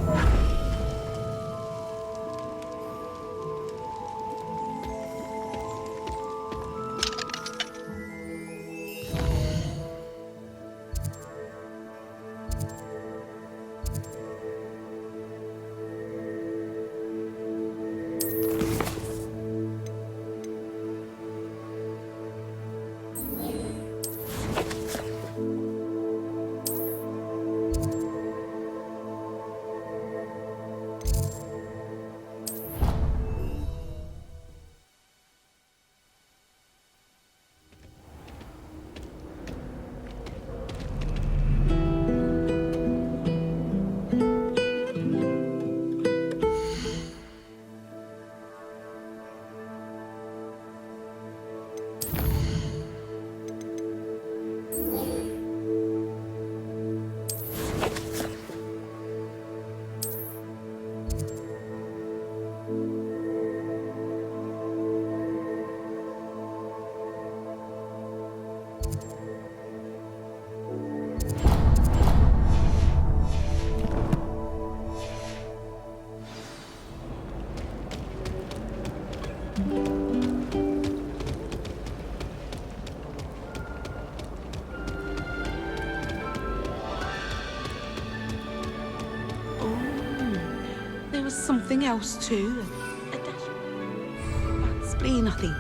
something else too. A dash of bad spleen, I think.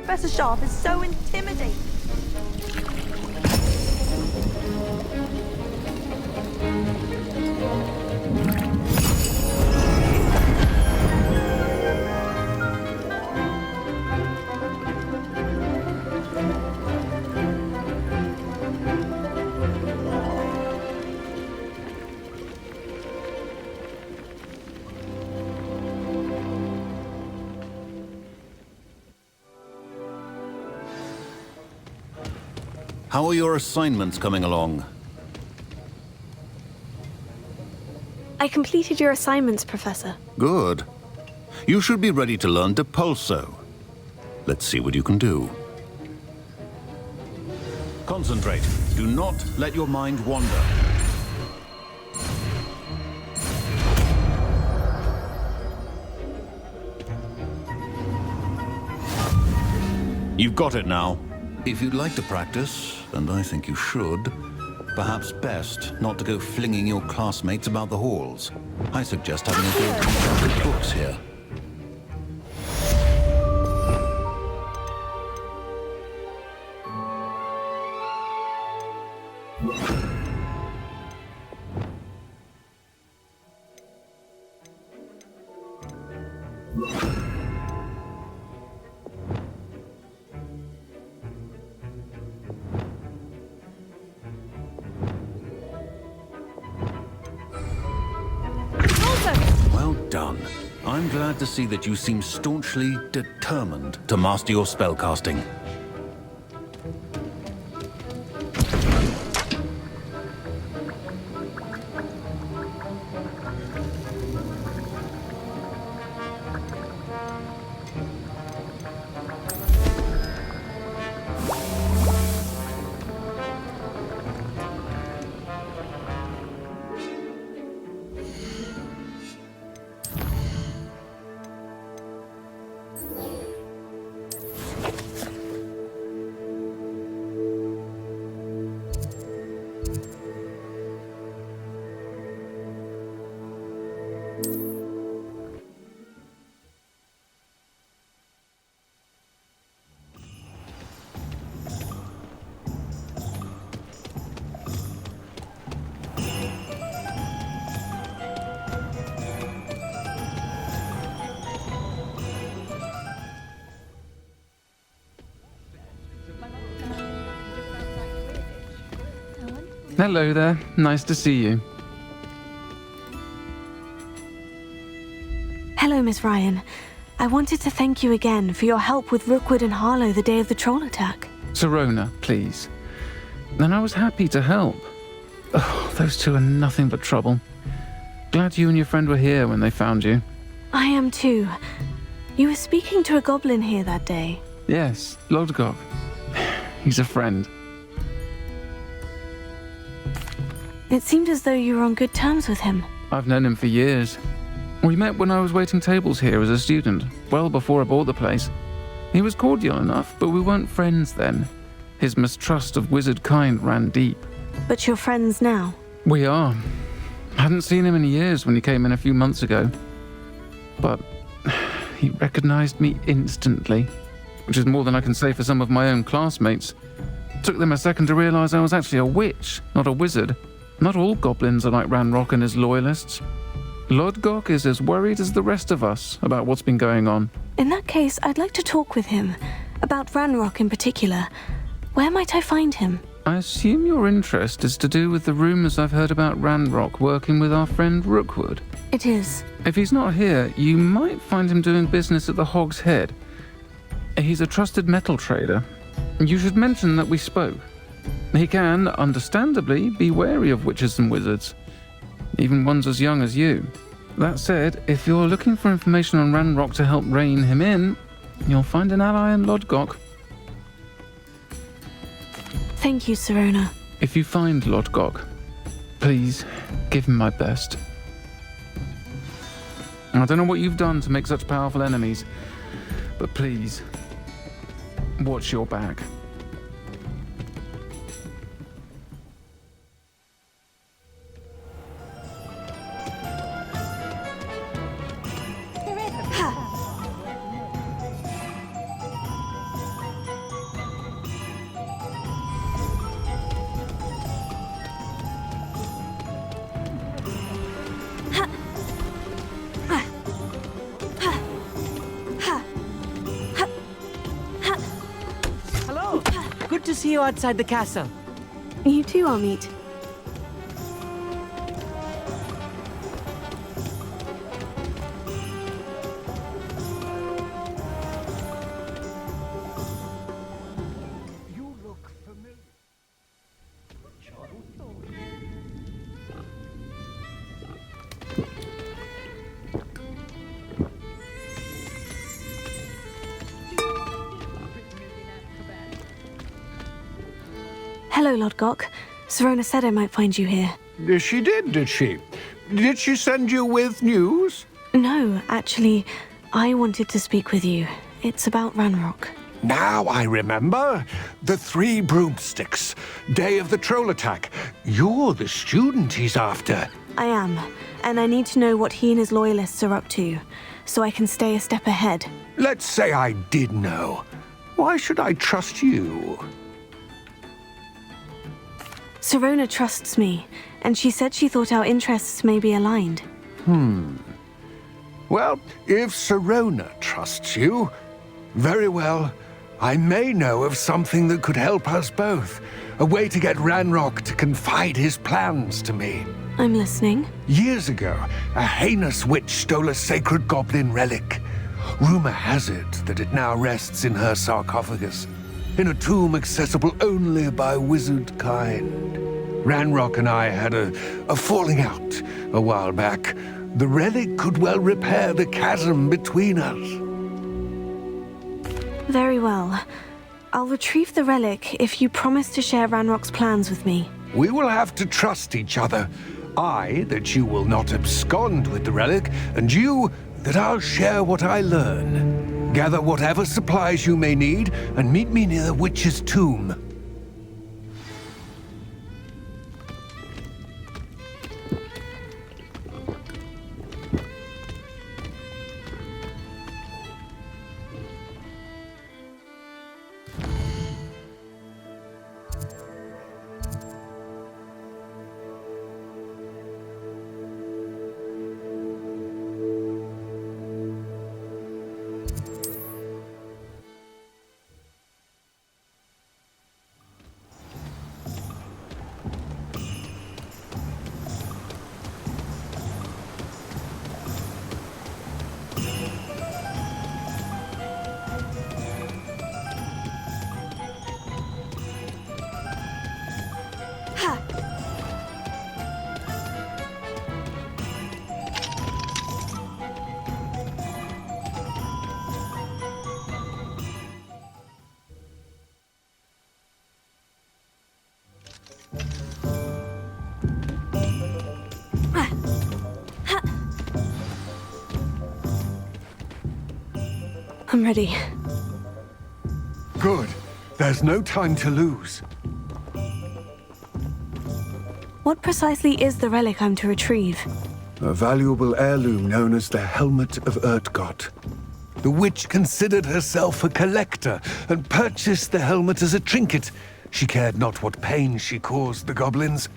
Professor Sharp is so intimidating. How are your assignments coming along? I completed your assignments, Professor. Good. You should be ready to learn Depulso. Let's see what you can do. Concentrate. Do not let your mind wander. You've got it now. If you'd like to practice, and I think you should, perhaps best not to go flinging your classmates about the halls. I suggest having a go at the books here. Well done. I'm glad to see that you seem staunchly determined to master your spellcasting. Hello there. Nice to see you. Hello, Miss Ryan. I wanted to thank you again for your help with Rookwood and Harlow the day of the troll attack. Sirona, please. And I was happy to help. Oh, those two are nothing but trouble. Glad you and your friend were here when they found you. I am too. You were speaking to a goblin here that day. Yes, Lodgok. He's a friend. It seemed as though you were on good terms with him. I've known him for years. We met when I was waiting tables here as a student, well before I bought the place. He was cordial enough, but we weren't friends then. His mistrust of wizard kind ran deep. But you're friends now? We are. Hadn't seen him in years when he came in a few months ago. But he recognized me instantly, which is more than I can say for some of my own classmates. Took them a second to realize I was actually a witch, not a wizard. Not all goblins are like Ranrok and his loyalists. Lodgok is as worried as the rest of us about what's been going on. In that case, I'd like to talk with him. About Ranrok in particular. Where might I find him? I assume your interest is to do with the rumors I've heard about Ranrok working with our friend Rookwood. It is. If he's not here, you might find him doing business at the Hog's Head. He's a trusted metal trader. You should mention that we spoke. He can, understandably, be wary of witches and wizards, even ones as young as you. That said, if you're looking for information on Ranrok to help rein him in, you'll find an ally in Lodgok. Thank you, Sirona. If you find Lodgok, please give him my best. I don't know what you've done to make such powerful enemies, but please, watch your back. see you outside the castle. You too, Amit. Hello, Lord Gok. Serona said I might find you here. She did she? Did she send you with news? No, actually, I wanted to speak with you. It's about Ranrok. Now I remember. The 3 broomsticks. Day of the troll attack. You're the student he's after. I am, and I need to know what he and his loyalists are up to, so I can stay a step ahead. Let's say I did know. Why should I trust you? Serona trusts me, and she said she thought our interests may be aligned. Well, if Serona trusts you, very well. I may know of something that could help us both. A way to get Ranrok to confide his plans to me. I'm listening. Years ago, a heinous witch stole a sacred goblin relic. Rumor has it that it now rests in her sarcophagus, in a tomb accessible only by wizard kind. Ranrok and I had a falling out a while back. The relic could well repair the chasm between us. Very well. I'll retrieve the relic if you promise to share Ranrock's plans with me. We will have to trust each other. I, that you will not abscond with the relic, and you, that I'll share what I learn. Gather whatever supplies you may need, and meet me near the witch's tomb. I'm ready. Good. There's no time to lose. What precisely is the relic I'm to retrieve? A valuable heirloom known as the Helmet of Urtgott. The witch considered herself a collector and purchased the helmet as a trinket. She cared not what pain she caused the goblins.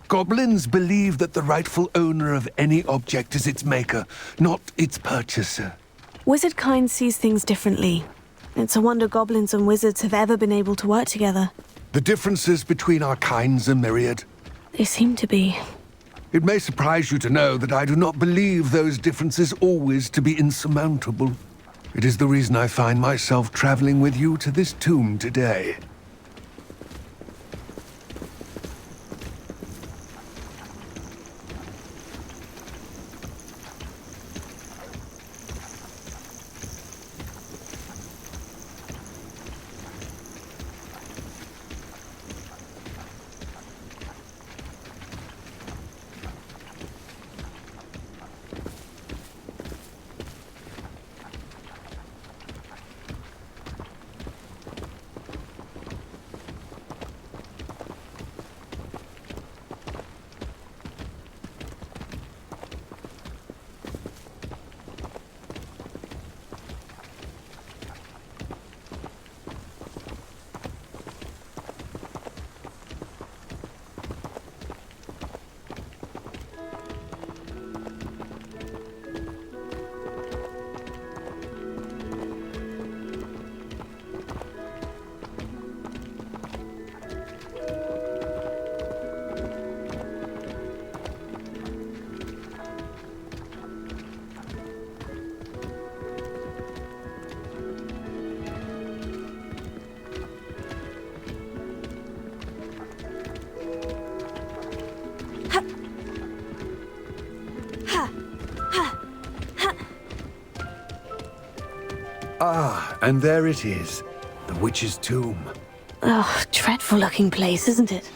Goblins believe that the rightful owner of any object is its maker, not its purchaser. Wizard kind sees things differently. It's a wonder goblins and wizards have ever been able to work together. The differences between our kinds are myriad. They seem to be. It may surprise you to know that I do not believe those differences always to be insurmountable. It is the reason I find myself traveling with you to this tomb today. Ah, and there it is. The witch's tomb. Ugh, dreadful looking place, isn't it?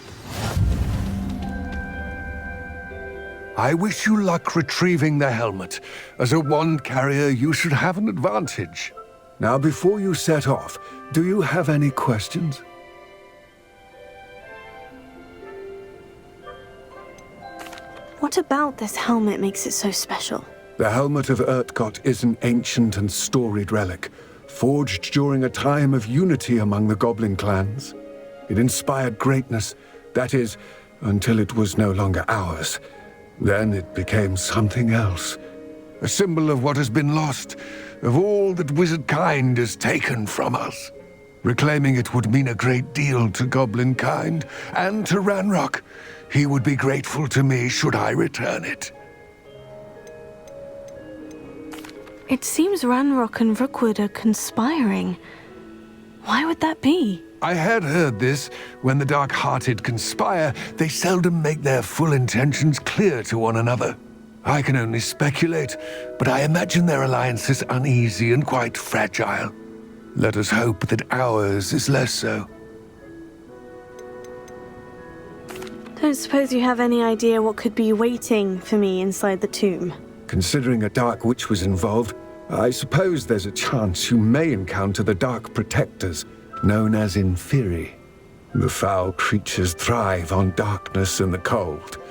I wish you luck retrieving the helmet. As a wand carrier, you should have an advantage. Now, before you set off, do you have any questions? What about this helmet makes it so special? The helmet of Urtkot is an ancient and storied relic, forged during a time of unity among the Goblin clans. It inspired greatness, that is, until it was no longer ours. Then it became something else. A symbol of what has been lost, of all that wizard kind has taken from us. Reclaiming it would mean a great deal to Goblin kind, and to Ranrok. He would be grateful to me should I return it. It seems Ranrok and Rookwood are conspiring. Why would that be? I had heard this. When the dark-hearted conspire, they seldom make their full intentions clear to one another. I can only speculate, but I imagine their alliance is uneasy and quite fragile. Let us hope that ours is less so. Don't suppose you have any idea what could be waiting for me inside the tomb? Considering a dark witch was involved, I suppose there's a chance you may encounter the Dark Protectors, known as Inferi. The foul creatures thrive on darkness and the cold.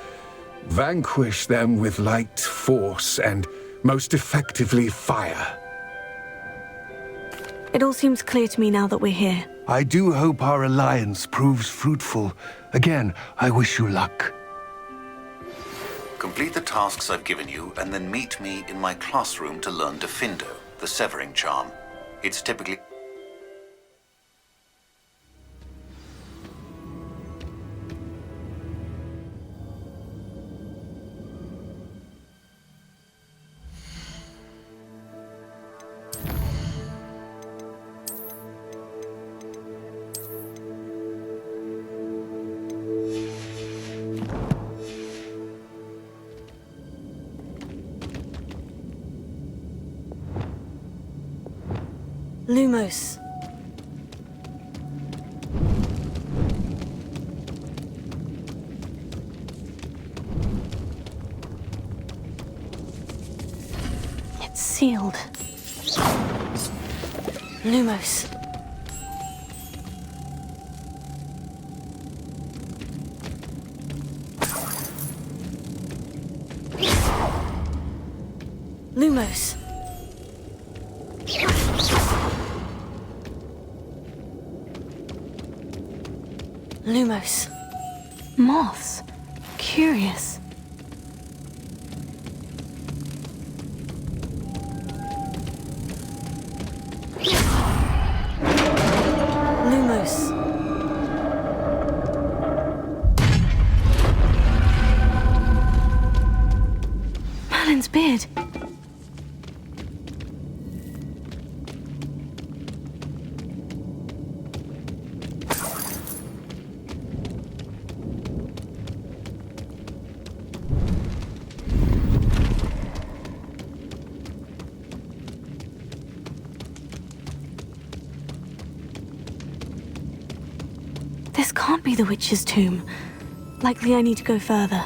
Vanquish them with light, force, and most effectively fire. It all seems clear to me now that we're here. I do hope our alliance proves fruitful. Again, I wish you luck. Complete the tasks I've given you, and then meet me in my classroom to learn Defindo, the severing charm. It's typically... Lumos. It's sealed. Lumos. Lumos. Lumos. Moths. Curious. Lumos. Merlin's beard. This can't be the witch's tomb. Likely I need to go further.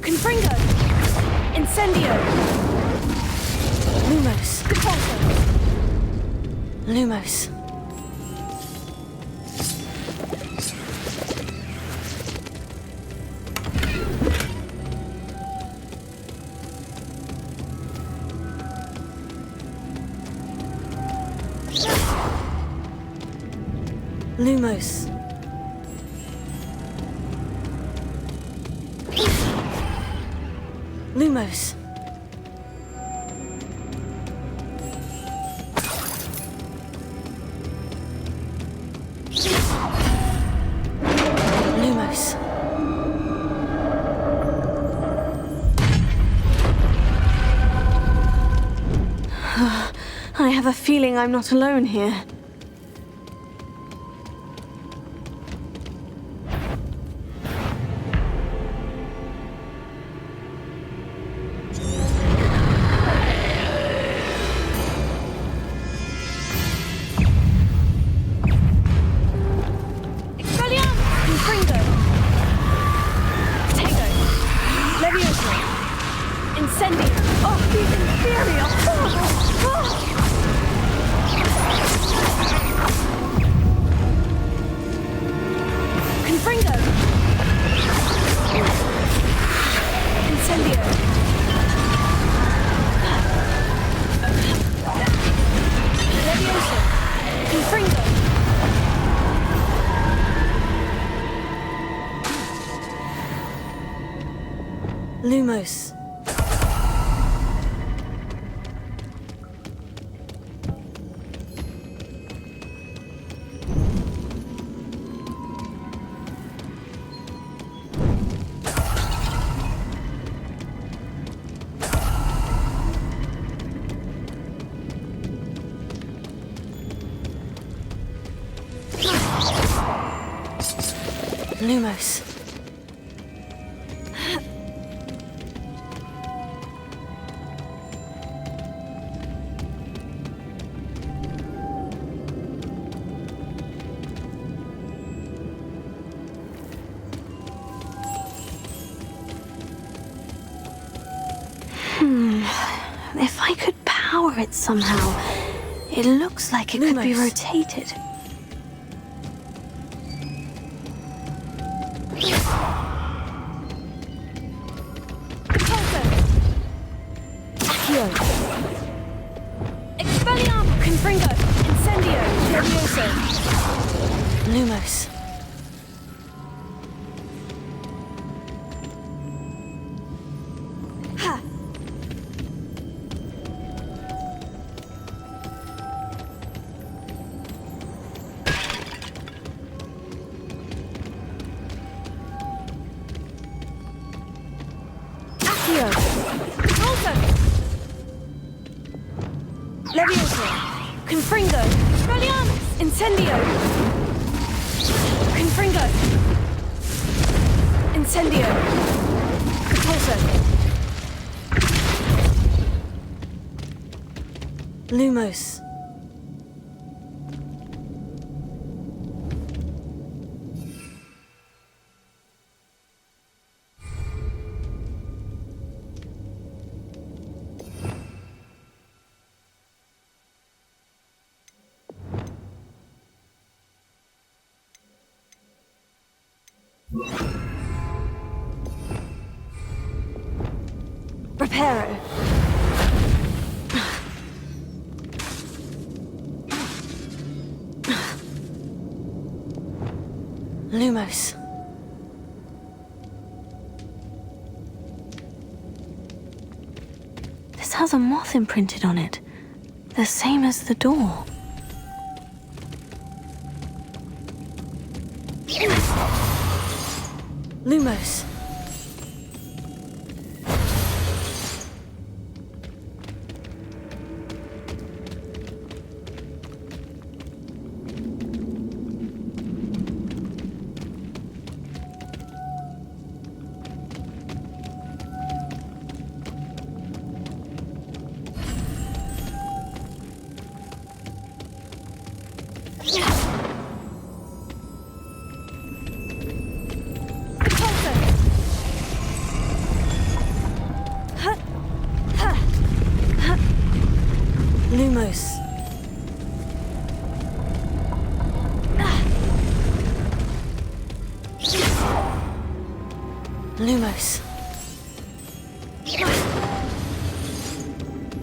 Confringo! Incendio! Lumos! Depulso! Lumos. Lumos. Lumos. Lumos. I have a feeling I'm not alone here. Incendio! Oh, he's inferior! Confringo! Incendio! Leviosa! Confringo! Lumos. Lumos. If I could power it somehow, it looks like it could be rotated. Expelliarmus! Confringo! Incendio! Leviosa! Lumos. Ha! Accio! Volta! Leviosa! Confringo! Expelliarmus! Incendio! Confringo! Incendio! Depulso! Lumos. Reparo. Lumos. This has a moth imprinted on it, the same as the door. Lumos. Lumos. Lumos.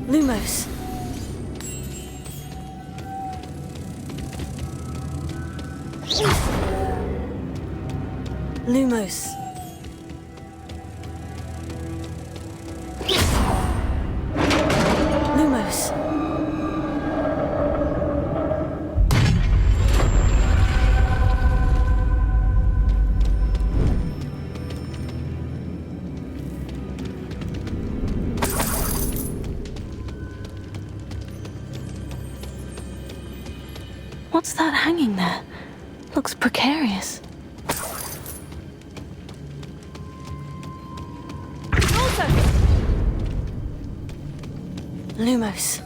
Lumos. Lumos. Lumos. What's that hanging there? Looks precarious. Lumos.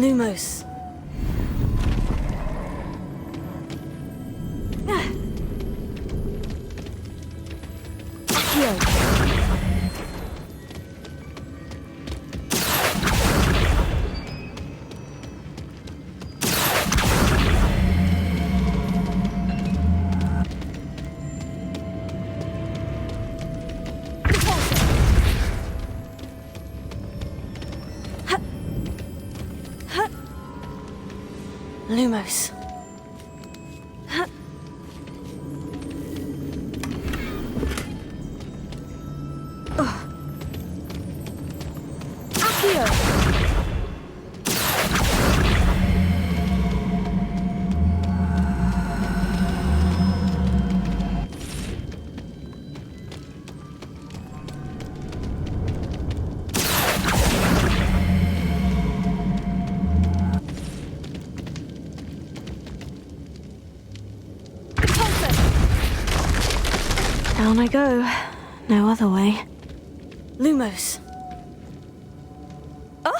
Lumos. Accio. Lumos. Accio. Down I go. No other way. Lumos. Oh!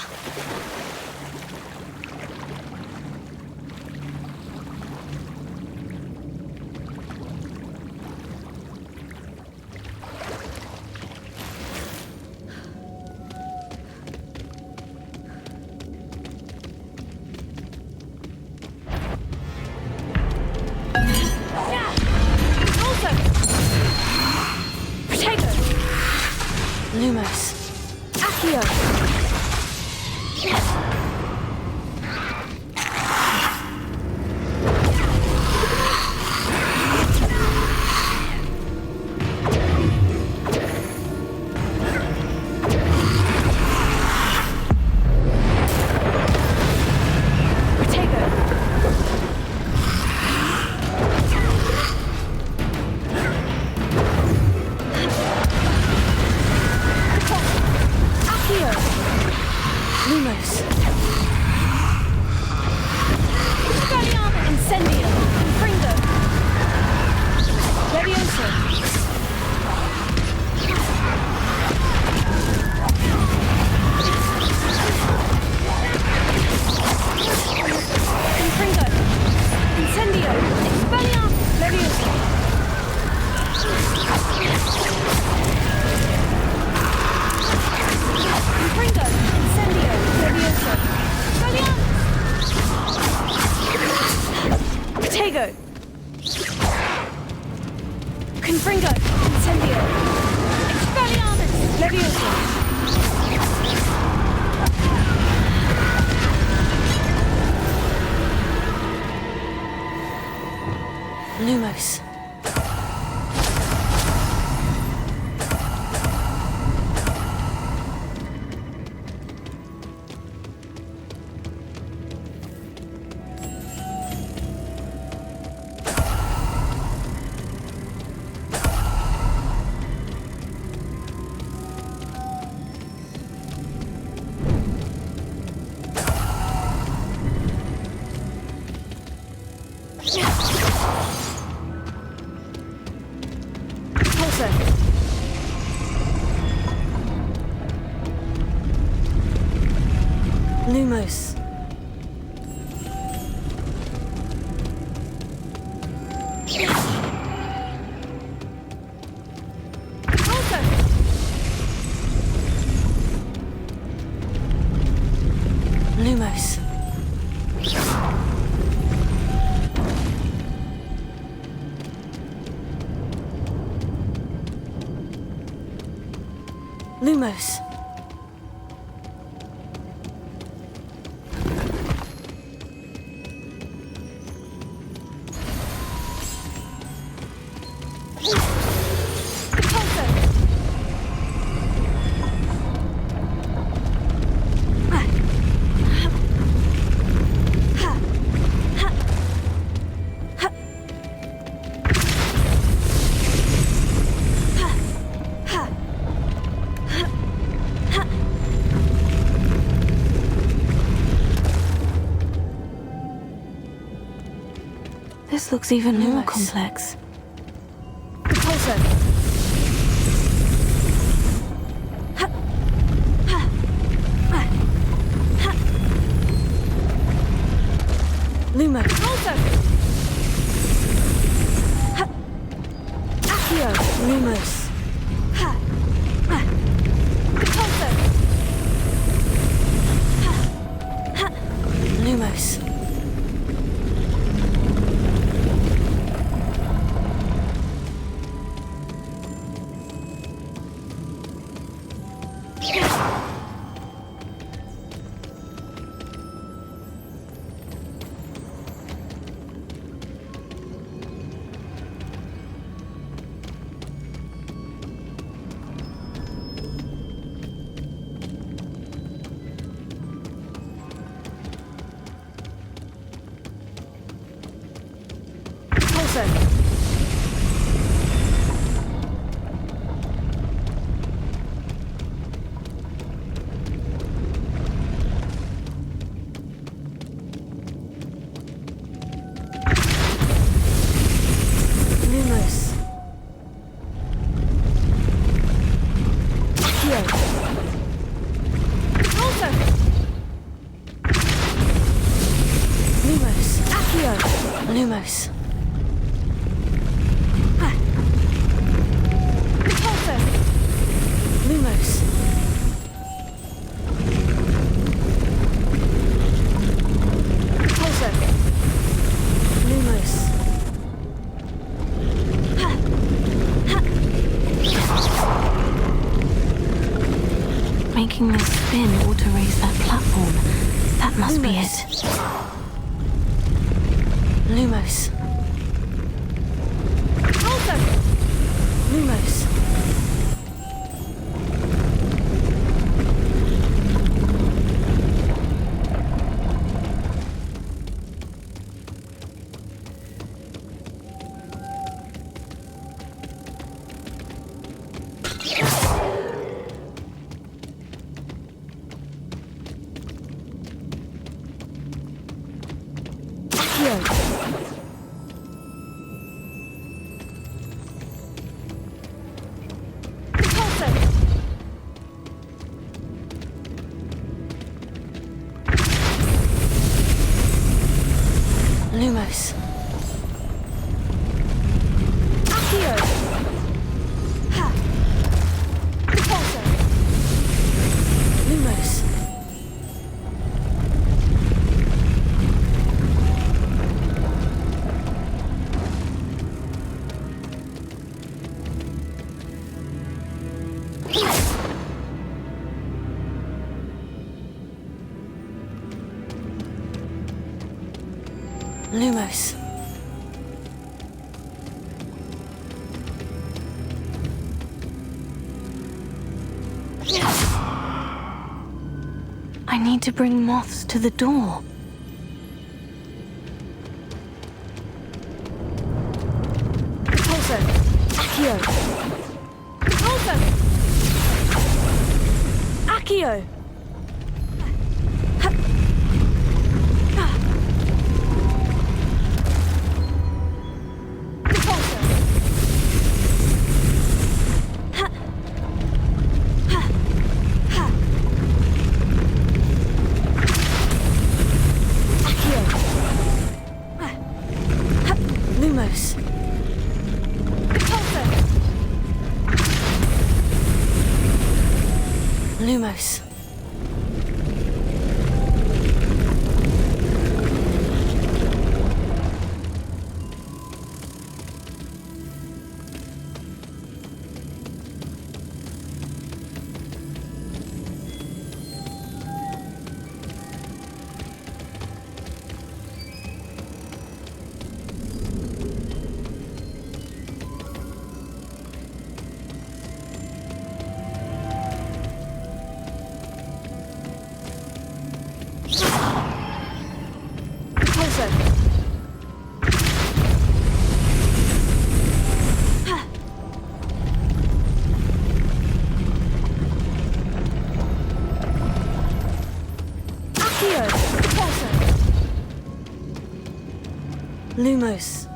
Lumos. Accio. Lumos. Lumos. Lumos. Lumos. This looks even more complex. Repulsor. Accio! Lumos! Lumos. Lumos. Lumos. Lumos. Making this spin ought to raise that platform. That must be it. Lumos. Lumos. Lumos. Accio! Ha! Depulso! Lumos. Lumos. I need to bring moths to the door. Depulso. Accio. Depulso. Accio. Lumos. Lumos. Lumos.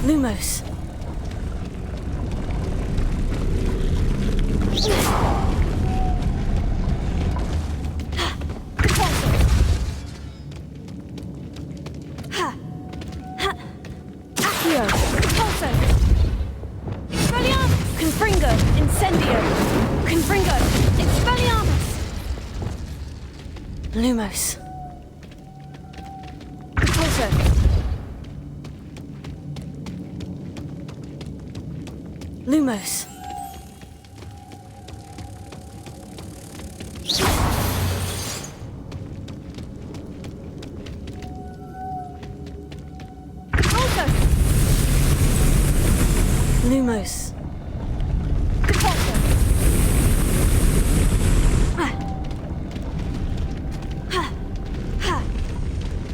Lumos. Accio. Depulso. Expelliarmus. Confringo. Incendio. Confringo. Expelliarmus. Lumos. Depulso. Lumos. Lumos. Depulso.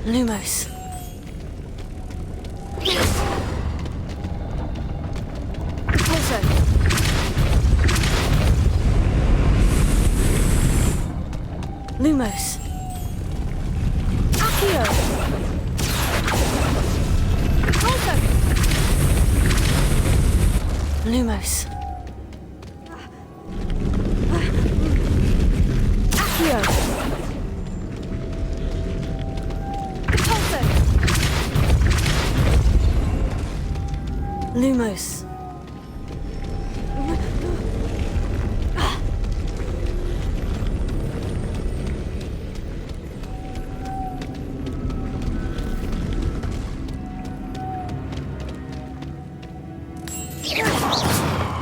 Lumos. Depulso. Lumos. Accio. Depulso. Lumos. Accio. Depulso. Lumos.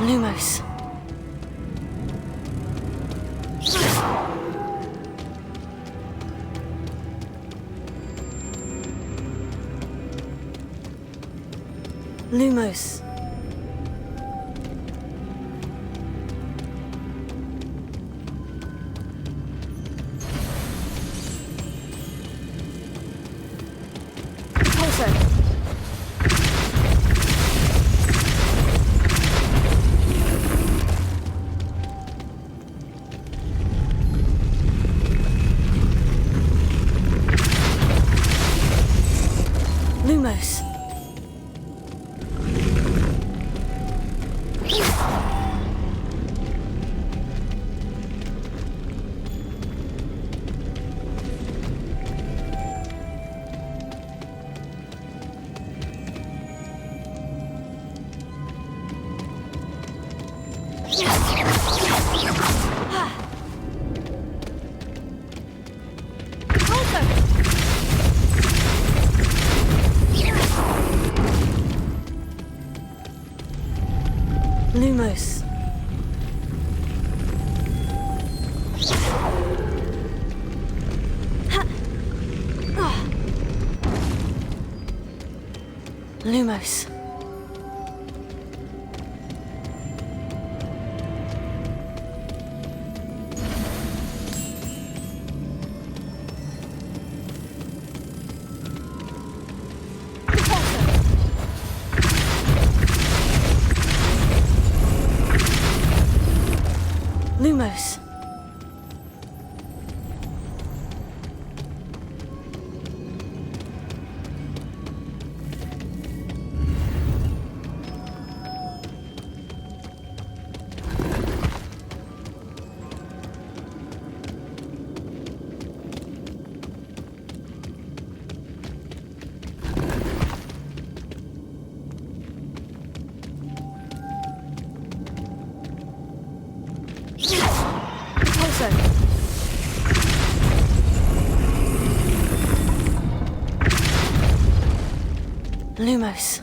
Lumos. Lumos. Depulso. Lumos. Lumos. Lumos. Lumos. Lumos. Lumos.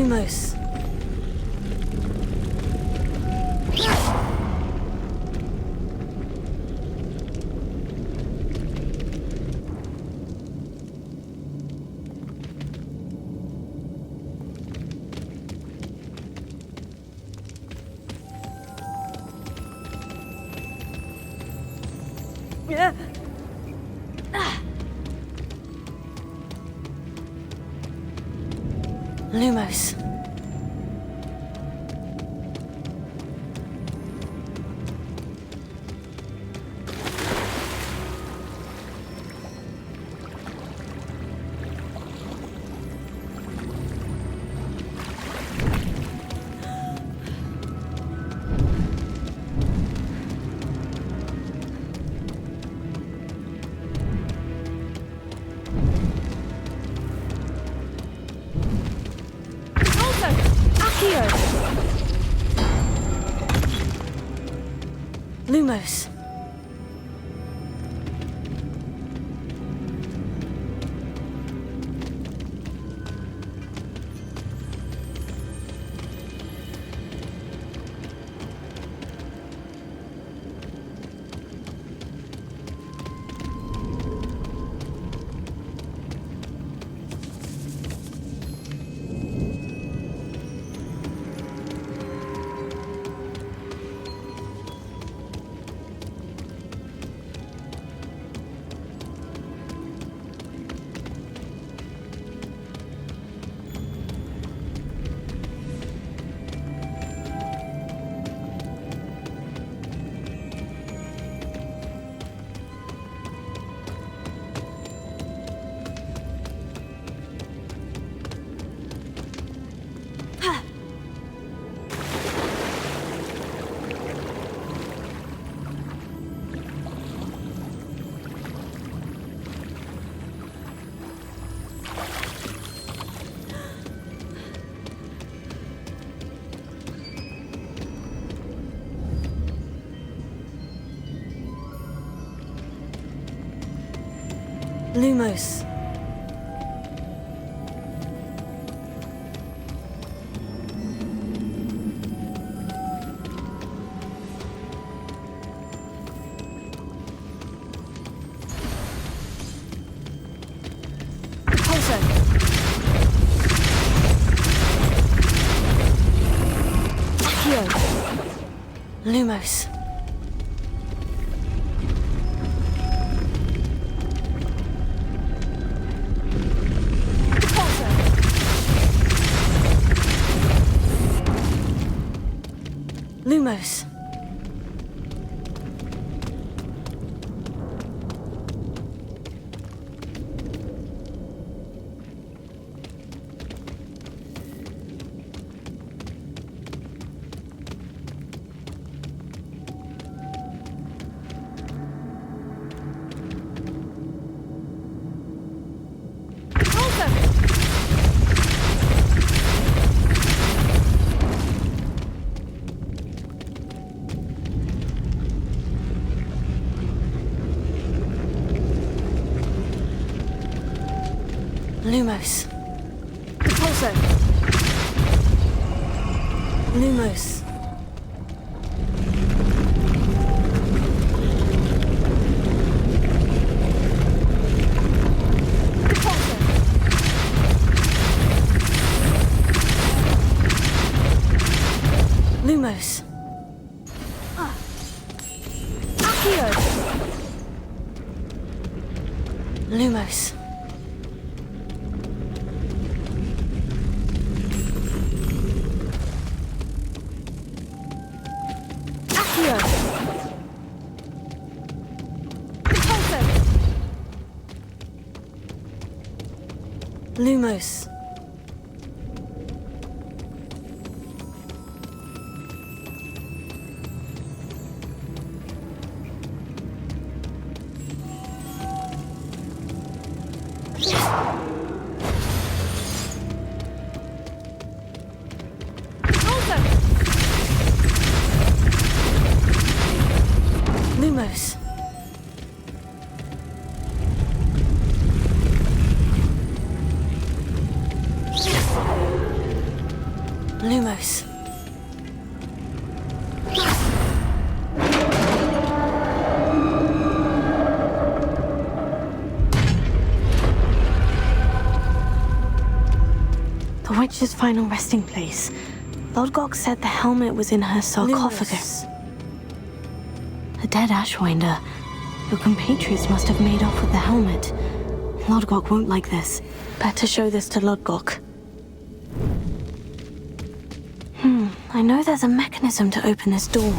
Lumos. Lumos. Lumos. Lumos. Lumos. Lumos. Lumos. Depulso. Lumos. Lumos. Accio. Lumos. Lumos. Lumos. close. The witch's final resting place. Lodgok said the helmet was in her sarcophagus. A dead Ashwinder. Your compatriots must have made off with the helmet. Lodgok won't like this. Better show this to Lodgok. I know there's a mechanism to open this door.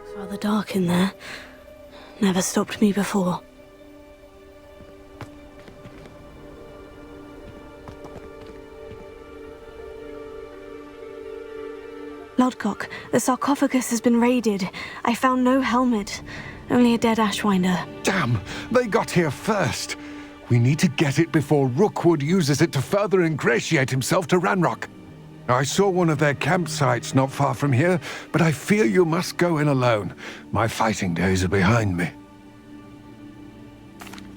It's rather dark in there. Never stopped me before. Lodgok, the sarcophagus has been raided. I found no helmet, only a dead Ashwinder. Damn! They got here first. We need to get it before Rookwood uses it to further ingratiate himself to Ranrok. I saw one of their campsites not far from here, but I fear you must go in alone. My fighting days are behind me.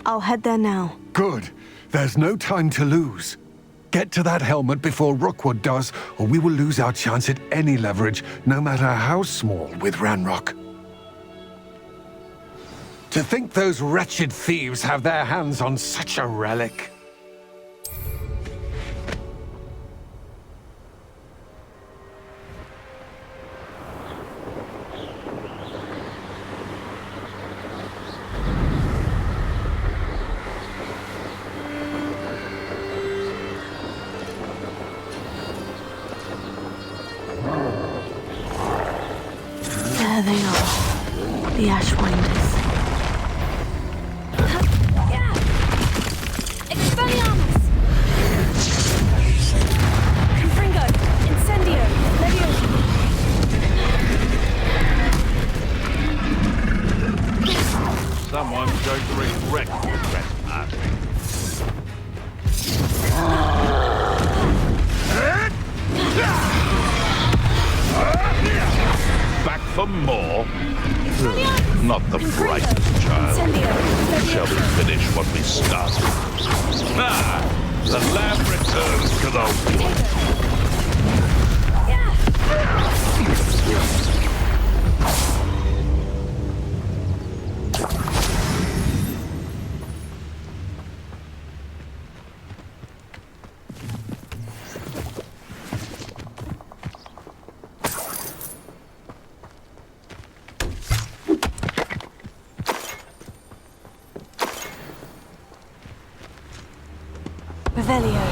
I'll head there now. Good. There's no time to lose. Get to that helmet before Rookwood does, or we will lose our chance at any leverage, no matter how small, with Ranrok. To think those wretched thieves have their hands on such a relic. There they are, the Ashwinders. Expelliarmus! Confringo! Incendio! Leviosa! Someone's going to regret your trespassing. Back for more? Not the brightest child. Shall we finish what we started? The lab returns to the... Revelio.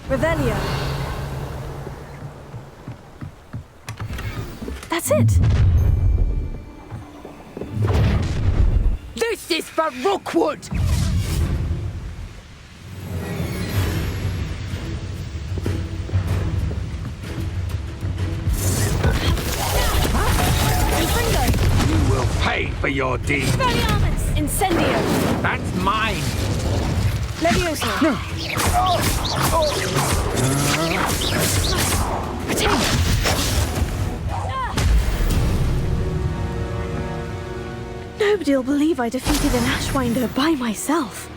Revelio. That's it. This is for Rookwood! You will pay for your deed. Expelliarmus! Incendio! That's mine. Leviosa! Nobody'll believe I defeated an Ashwinder by myself.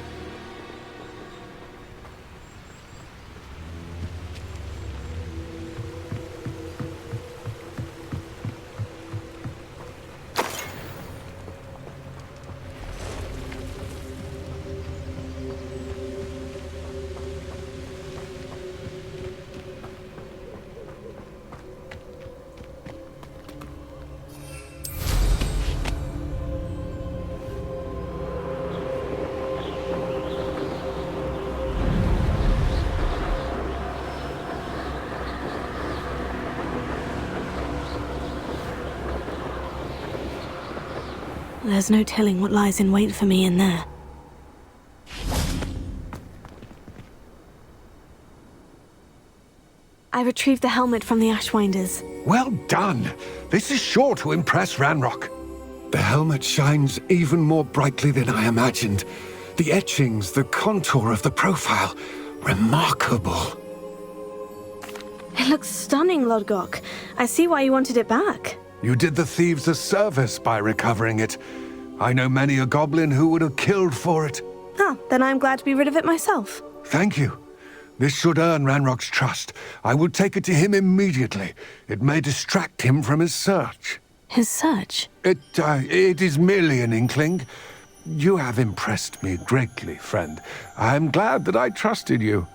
There's no telling what lies in wait for me in there. I retrieved the helmet from the Ashwinders. Well done! This is sure to impress Ranrok. The helmet shines even more brightly than I imagined. The etchings, the contour of the profile, remarkable. It looks stunning, Lodgok. I see why you wanted it back. You did the thieves a service by recovering it. I know many a goblin who would have killed for it. Ah, then I'm glad to be rid of it myself. Thank you. This should earn Ranrock's trust. I will take it to him immediately. It may distract him from his search. His search? It is merely an inkling. You have impressed me greatly, friend. I'm glad that I trusted you.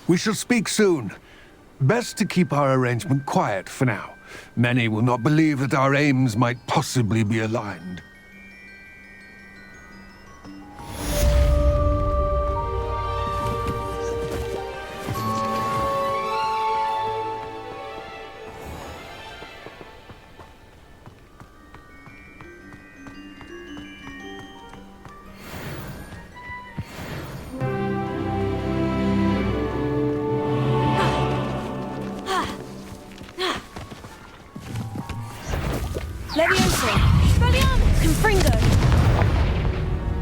We shall speak soon. Best to keep our arrangement quiet for now. Many will not believe that our aims might possibly be aligned. Leviosa! Expelliarmus! Confringo!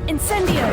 Incendio!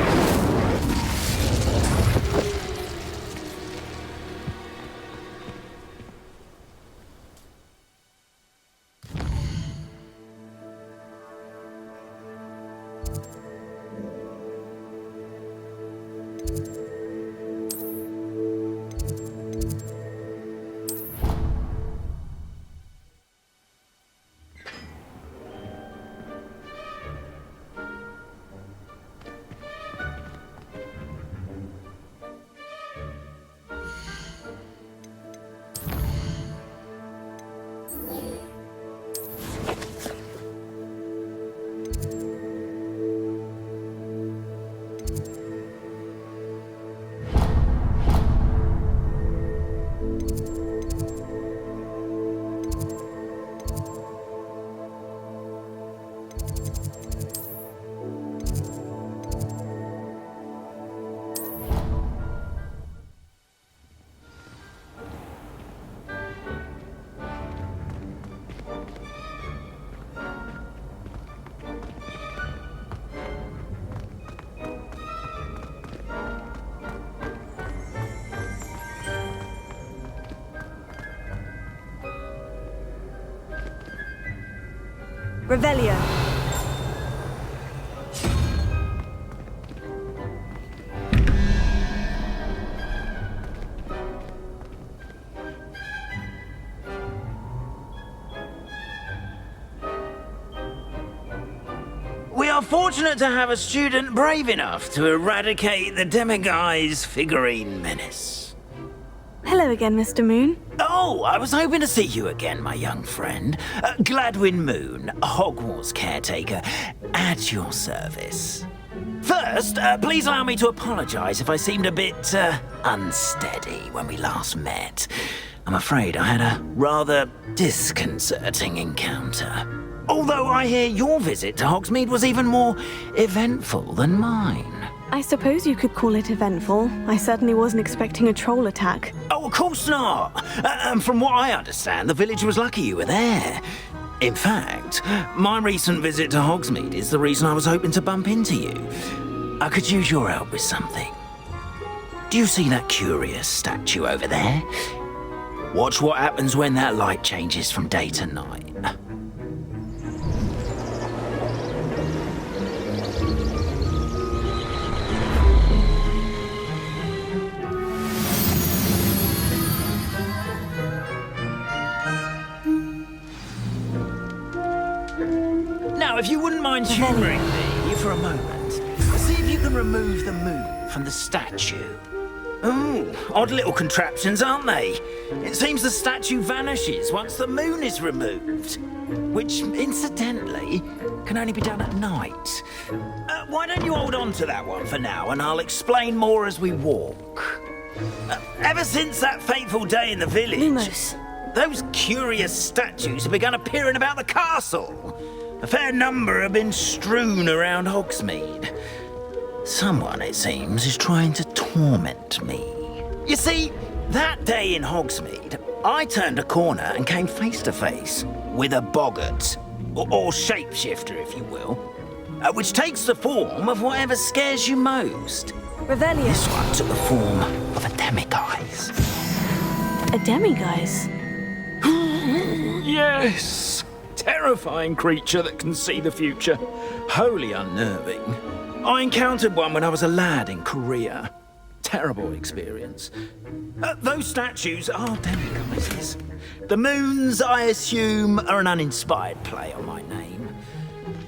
Revelio. We are fortunate to have a student brave enough to eradicate the Demiguise figurine menace. Hello again, Mr. Moon. Oh, I was hoping to see you again, my young friend. Gladwin Moon, Hogwarts caretaker, at your service. First, please allow me to apologize if I seemed a bit unsteady when we last met. I'm afraid I had a rather disconcerting encounter. Although I hear your visit to Hogsmeade was even more eventful than mine. I suppose you could call it eventful. I certainly wasn't expecting a troll attack. Oh, of course not. And from what I understand, the village was lucky you were there. In fact, my recent visit to Hogsmeade is the reason I was hoping to bump into you. I could use your help with something. Do you see that curious statue over there? Watch what happens when that light changes from day to night. mind humouring me for a moment? See if you can remove the moon from the statue. Oh, odd little contraptions, aren't they? It seems the statue vanishes once the moon is removed. Which, incidentally, can only be done at night. Why don't you hold on to that one for now, and I'll explain more as we walk. Ever since that fateful day in the village, Lumos. Those curious statues have begun appearing about the castle. A fair number have been strewn around Hogsmeade. Someone, it seems, is trying to torment me. You see, that day in Hogsmeade, I turned a corner and came face to face with a boggart, or shapeshifter, if you will, which takes the form of whatever scares you most. Revelio. This one took the form of a demiguise. A demiguise? Yes! Terrifying creature that can see the future. Wholly unnerving. I encountered one when I was a lad in Korea. Terrible experience. Those statues are demiguises. The moons, I assume, are an uninspired play on my name.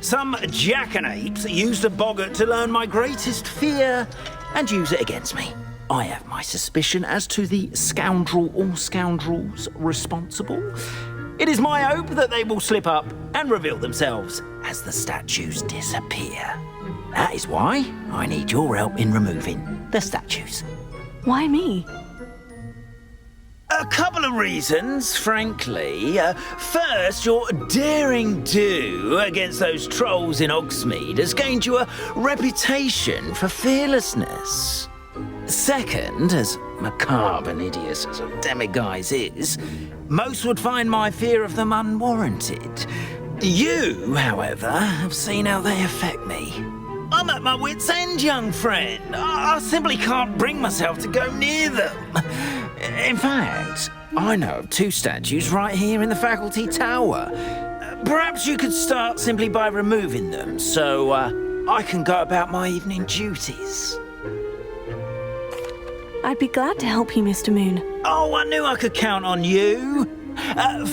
Some jackanapes used a boggart to learn my greatest fear and use it against me. I have my suspicion as to the scoundrel or scoundrels responsible. It is my hope that they will slip up and reveal themselves as the statues disappear. That is why I need your help in removing the statues. Why me? A couple of reasons, frankly. First, your daring do against those trolls in Hogsmeade has gained you a reputation for fearlessness. Second, as macabre and hideous as a demiguise is, most would find my fear of them unwarranted. You, however, have seen how they affect me. I'm at my wit's end, young friend. I simply can't bring myself to go near them. In fact, I know of two statues right here in the faculty tower. Perhaps you could start simply by removing them, so I can go about my evening duties. I'd be glad to help you, Mr. Moon. Oh, I knew I could count on you.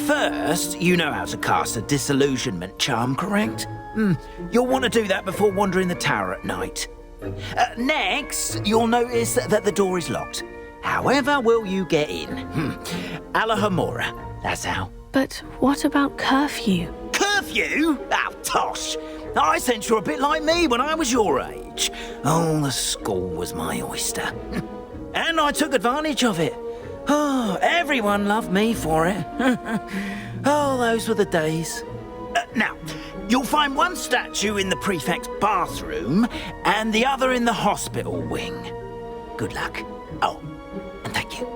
First, you know how to cast a disillusionment charm, correct? You'll want to do that before wandering the tower at night. Next, you'll notice that the door is locked. However will you get in? Alahomora, that's how. But what about curfew? Curfew? Oh, tosh. I sense you're a bit like me when I was your age. Oh, the school was my oyster. And I took advantage of it. Oh, everyone loved me for it. Oh, those were the days. Now, you'll find one statue in the prefect's bathroom and the other in the hospital wing. Good luck. Oh, and thank you.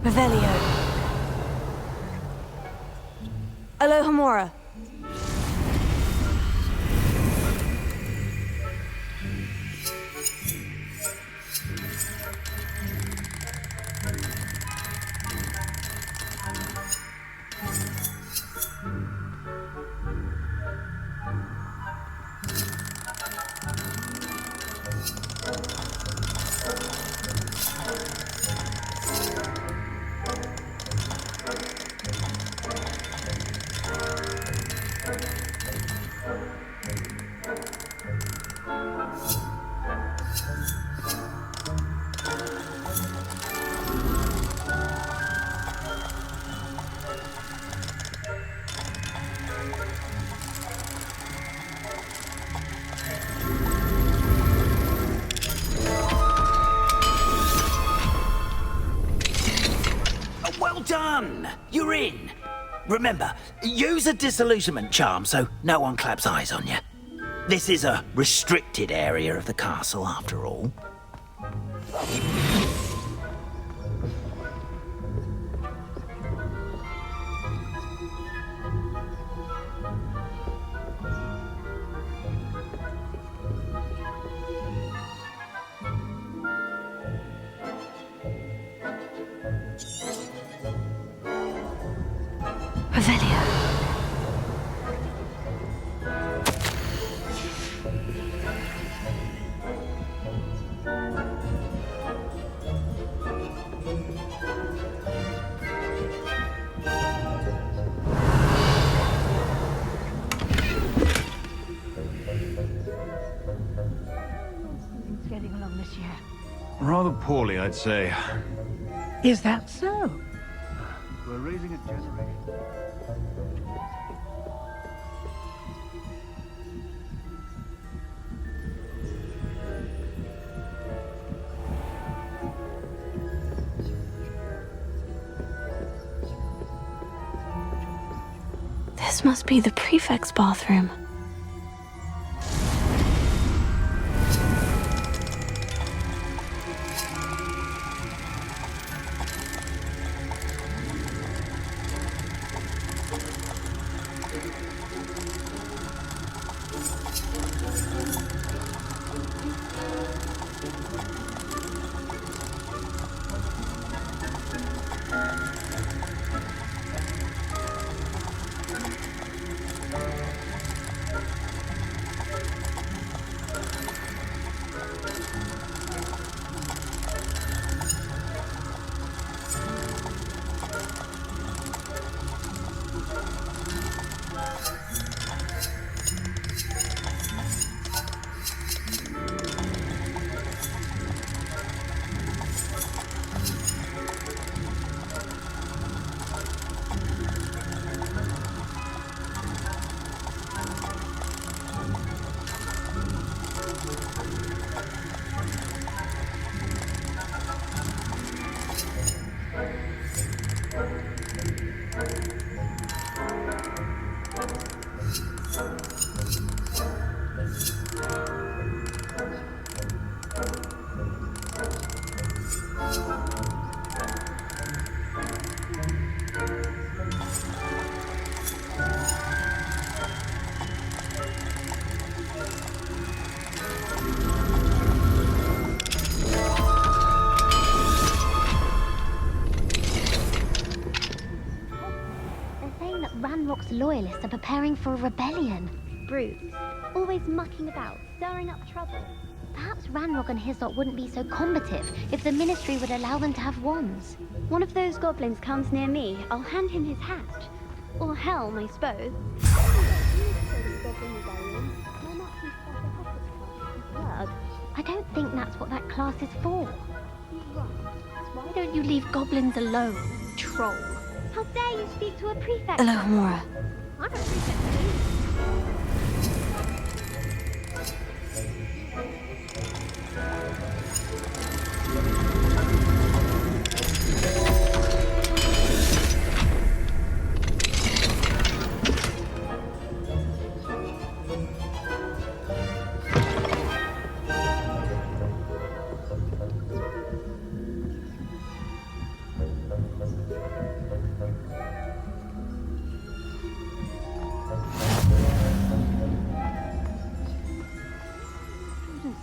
Revelio. Alohomora. Well done! You're in. Remember, use a disillusionment charm so no one claps eyes on you. This is a restricted area of the castle, after all. Rather poorly, I'd say. Is that so? We're raising a generation. This must be the prefect's bathroom. Ranrok's loyalists are preparing for a rebellion. Brutes. Always mucking about, stirring up trouble. Perhaps Ranrok and his lot wouldn't be so combative if the Ministry would allow them to have wands. One of those goblins comes near me, I'll hand him his hat. Or helm, I suppose. I don't think that's what that class is for. Why don't you leave goblins alone, troll? How dare you speak to a prefect? Hello, Mora. I'm a prefect too.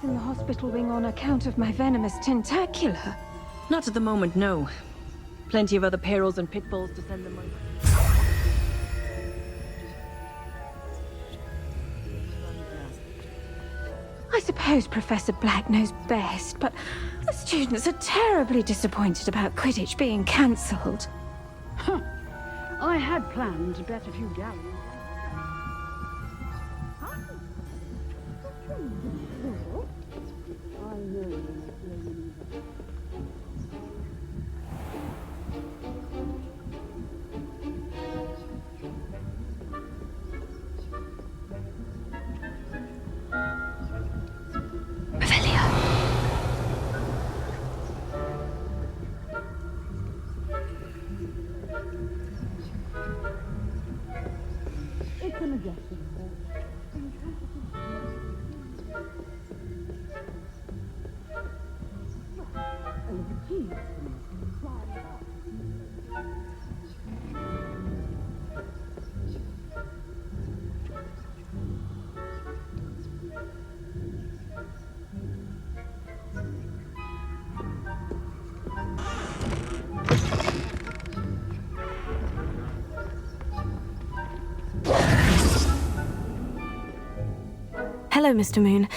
In the hospital wing on account of my venomous tentacular. Not at the moment, no. Plenty of other perils and pitfalls to send them over. I suppose Professor Black knows best, but the students are terribly disappointed about Quidditch being cancelled. Huh. I had planned to bet a few galleons. Hello, Mr. Moon.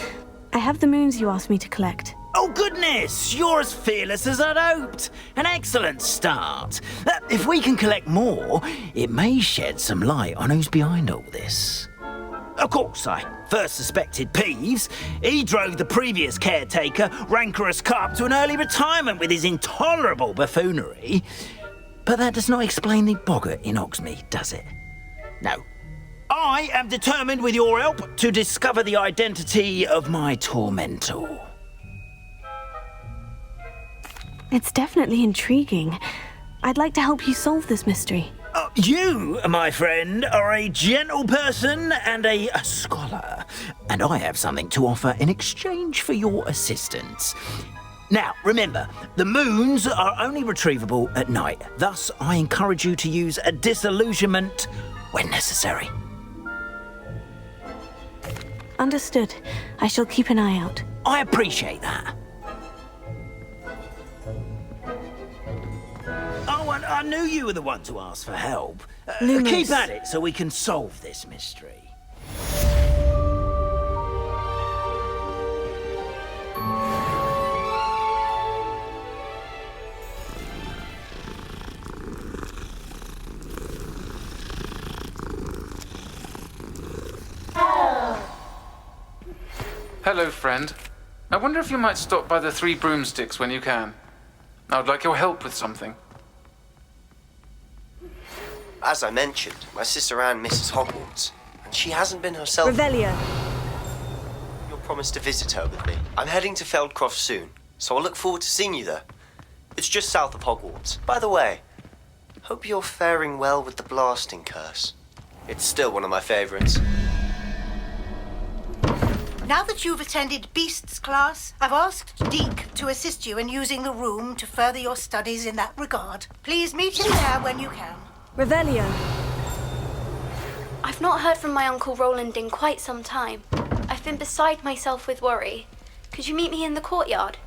I have the moons you asked me to collect. Oh, goodness! You're as fearless as I'd hoped. An excellent start. If we can collect more, it may shed some light on who's behind all this. Of course, I first suspected Peeves. He drove the previous caretaker, rancorous Carp, to an early retirement with his intolerable buffoonery. But that does not explain the boggart in Hogsmeade, does it? No. I am determined, with your help, to discover the identity of my tormentor. It's definitely intriguing. I'd like to help you solve this mystery. You, my friend, are a gentle person and a scholar, and I have something to offer in exchange for your assistance. Now, remember, the moons are only retrievable at night. Thus, I encourage you to use a disillusionment when necessary. Understood. I shall keep an eye out. I appreciate that. Oh, and I knew you were the one to ask for help. Keep at it so we can solve this mystery. Hello, friend. I wonder if you might stop by the Three Broomsticks when you can. I would like your help with something. As I mentioned, my sister Anne misses Hogwarts, and she hasn't been herself. Revelio. You'll promise to visit her with me. I'm heading to Feldcroft soon, so I'll look forward to seeing you there. It's just south of Hogwarts. By the way, hope you're faring well with the blasting curse. It's still one of my favorites. Now that you've attended Beasts class, I've asked Deke to assist you in using the room to further your studies in that regard. Please meet him there when you can. Revelio. I've not heard from my Uncle Roland in quite some time. I've been beside myself with worry. Could you meet me in the courtyard?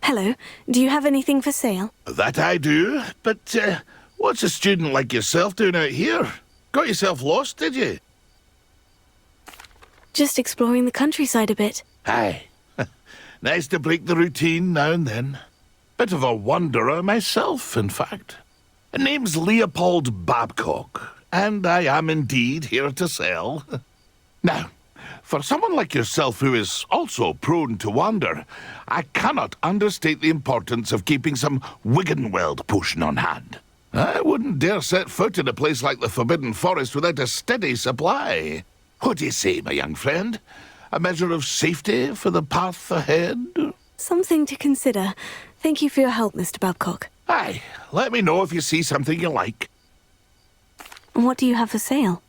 Hello. Do you have anything for sale? That I do, but what's a student like yourself doing out here? Got yourself lost, did you? Just exploring the countryside a bit. Aye. Nice to break the routine now and then. Bit of a wanderer myself, in fact. Name's Leopold Babcock, and I am indeed here to sell. Now, for someone like yourself who is also prone to wander, I cannot understate the importance of keeping some Wiggenweld potion on hand. I wouldn't dare set foot in a place like the Forbidden Forest without a steady supply. What do you say, my young friend? A measure of safety for the path ahead? Something to consider. Thank you for your help, Mr. Babcock. Aye, let me know if you see something you like. What do you have for sale?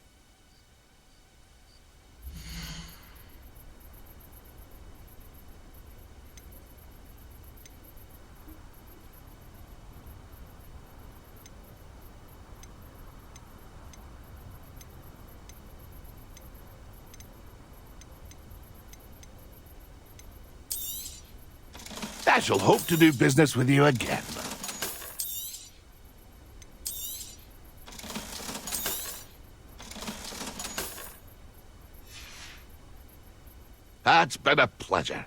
I shall hope to do business with you again. It's been a pleasure.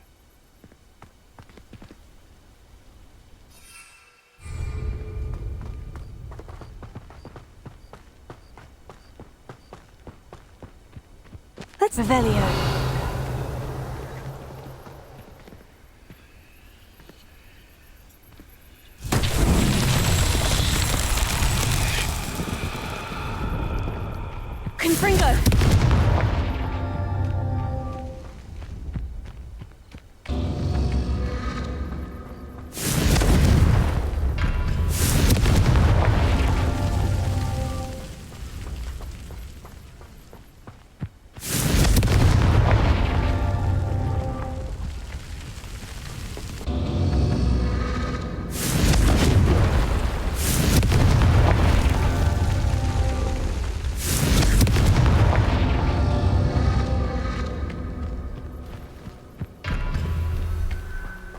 Let's Revelio.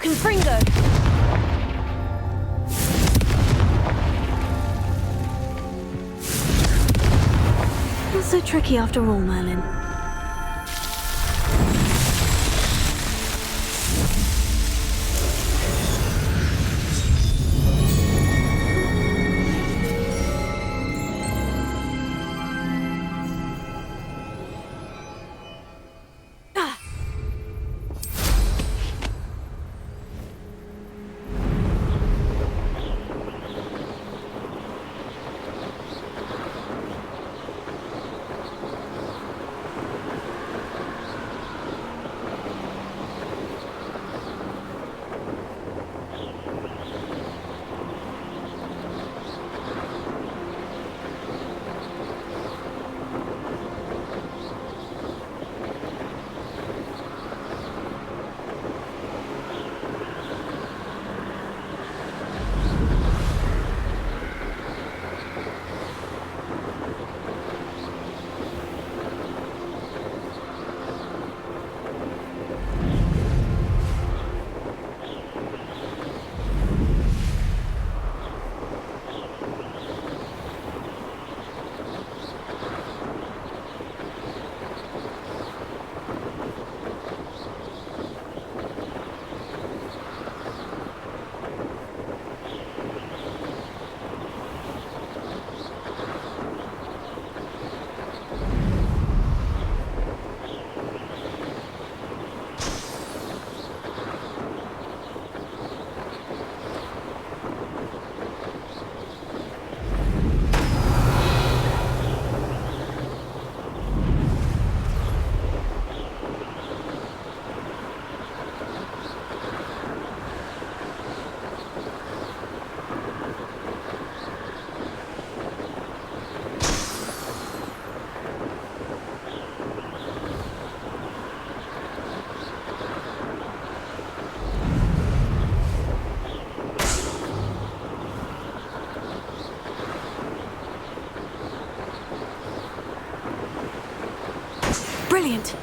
Confringo! Not so tricky after all, Merlin. Brilliant.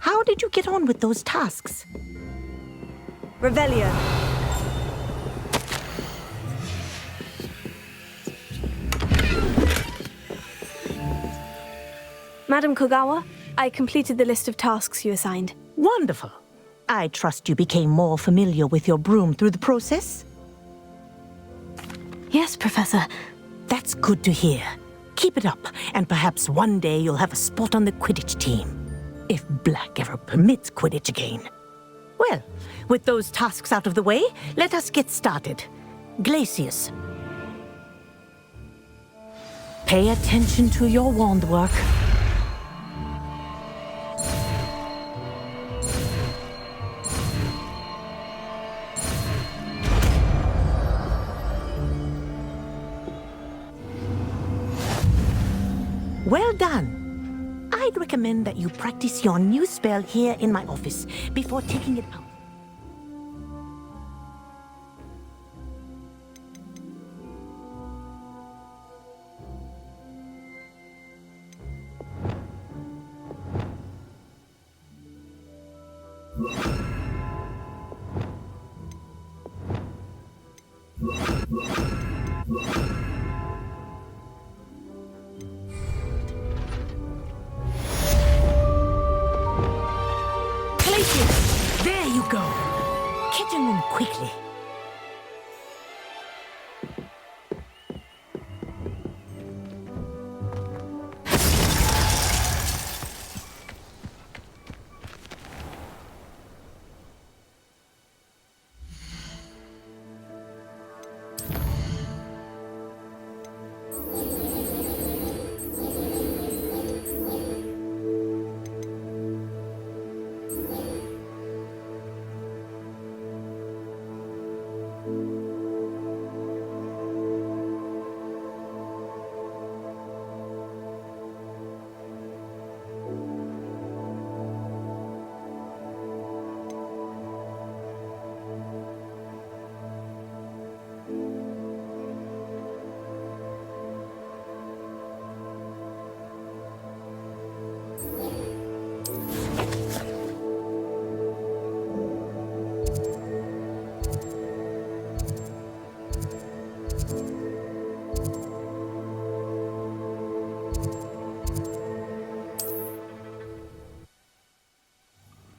How did you get on with those tasks? Revelio. Madam Kogawa, I completed the list of tasks you assigned. Wonderful. I trust you became more familiar with your broom through the process? Yes, Professor. That's good to hear. Keep it up, and perhaps one day you'll have a spot on the Quidditch team. If Black ever permits Quidditch again. Well, with those tasks out of the way, let us get started. Glacius. Pay attention to your wand work. Well done. I'd recommend that you practice your new spell here in my office before taking it out. There you go. Get in them quickly.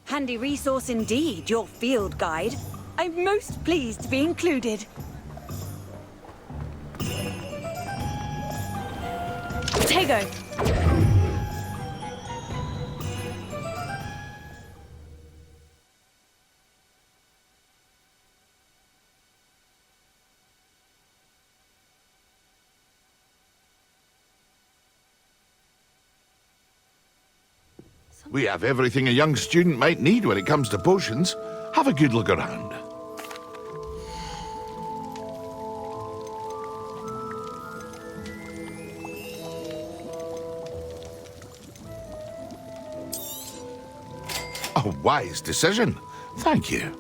Handy resource indeed, your field guide. I'm most pleased to be included. Tego. We have everything a young student might need when it comes to potions. Have a good look around. A wise decision. Thank you.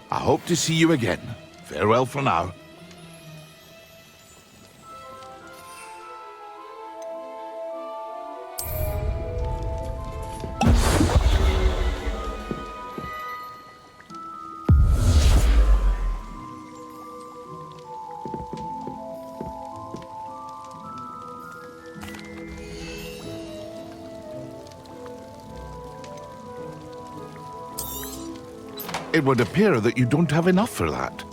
I hope to see you again. Farewell for now. It would appear that you don't have enough for that.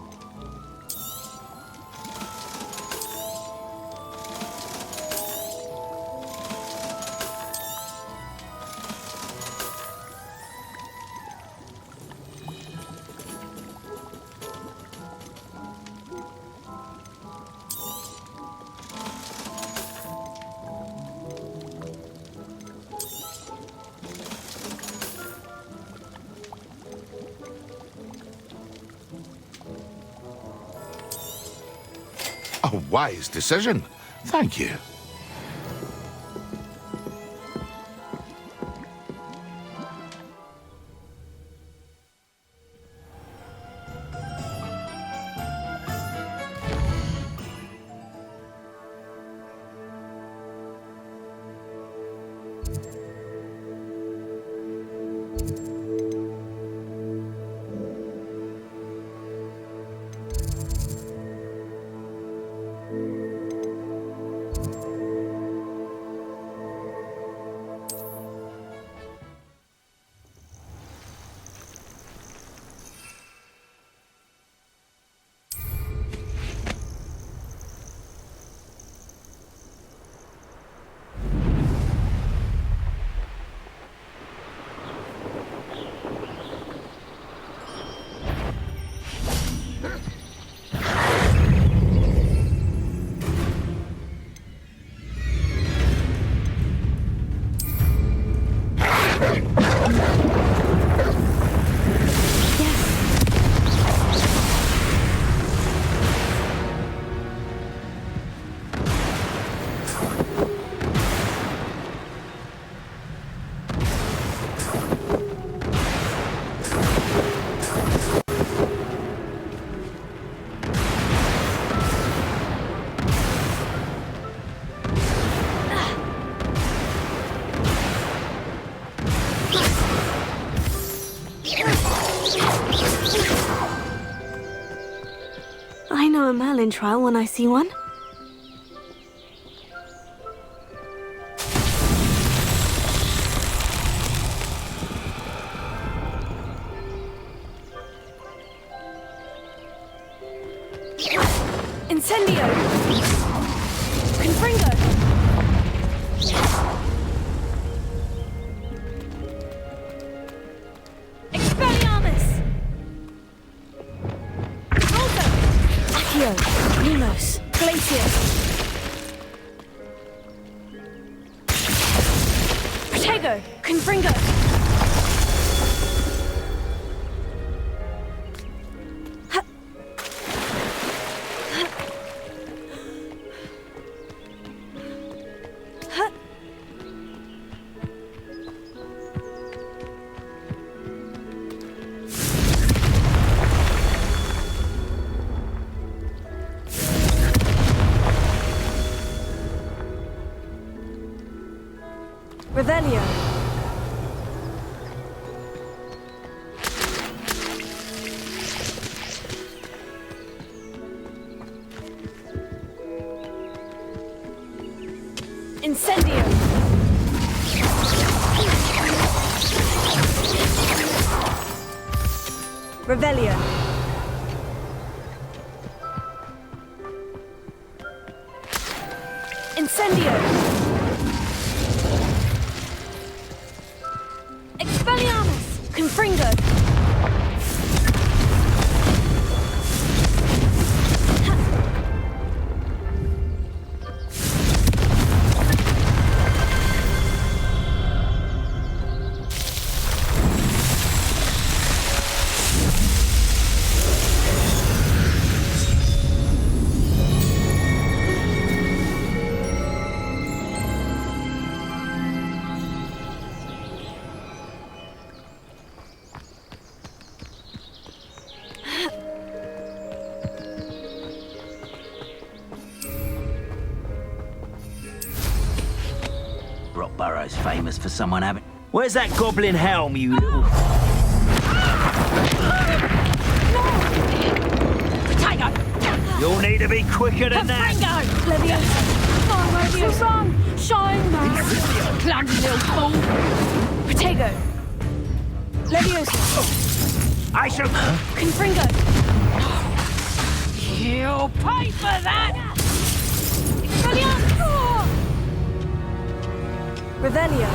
A wise decision. Thank you. I know a Merlin trial when I see one. Incendio! Confringo! Expelliarmus! Repulso! Accio! Lumos! Glacier! Protego! Confringo! Revelio. Incendio. Revelio. Incendio. Expelliarmus! Confringo! Rockborough's famous for someone having... Where's that goblin helm, you little... Potato! You'll need to be quicker than that. Confringo! Leviosa! Run! Shine, man! Clumsy little fool! Protego! Leviosa! I shall... Confringo! You'll pay for that! Expelliarmus! Revelio.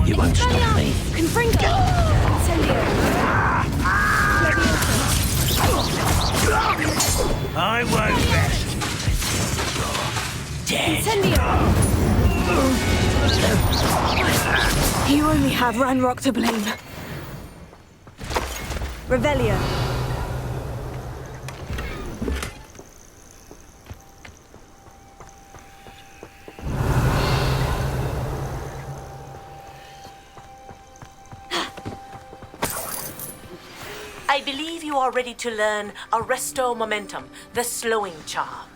You won't stop me. Confringo! Incendio! I won't rest. Dead. Incendio! You only have Ranrok to blame. Revelio. I believe you are ready to learn Arresto Momentum, the slowing charm.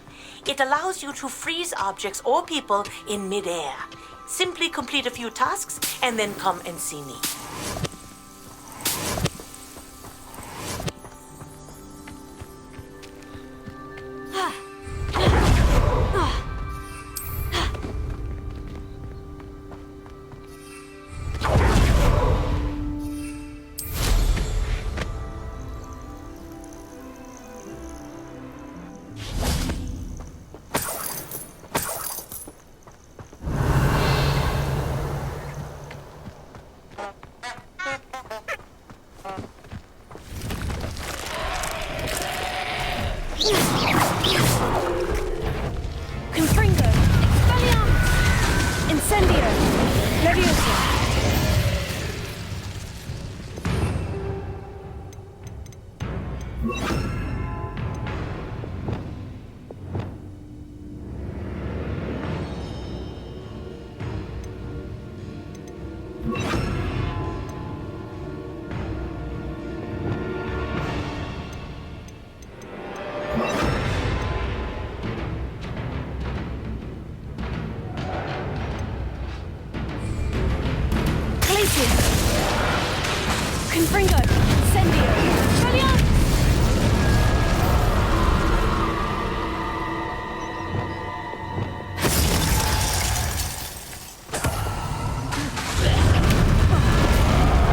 It allows you to freeze objects or people in midair. Simply complete a few tasks and then come and see me. Glacius! Confringo! Incendio! Expelliarmus!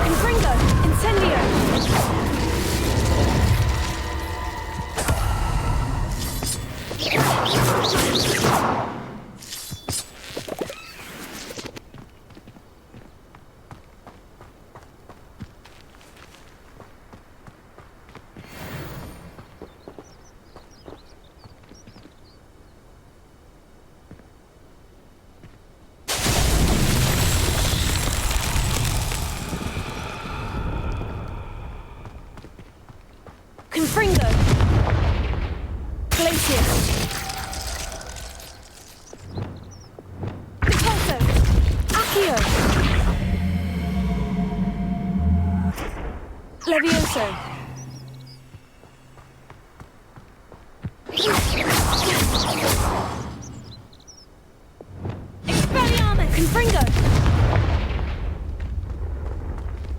Confringo! Incendio! Confringo! Glacius! Depulso! Accio! Levioso! Expelliarmus! Confringo!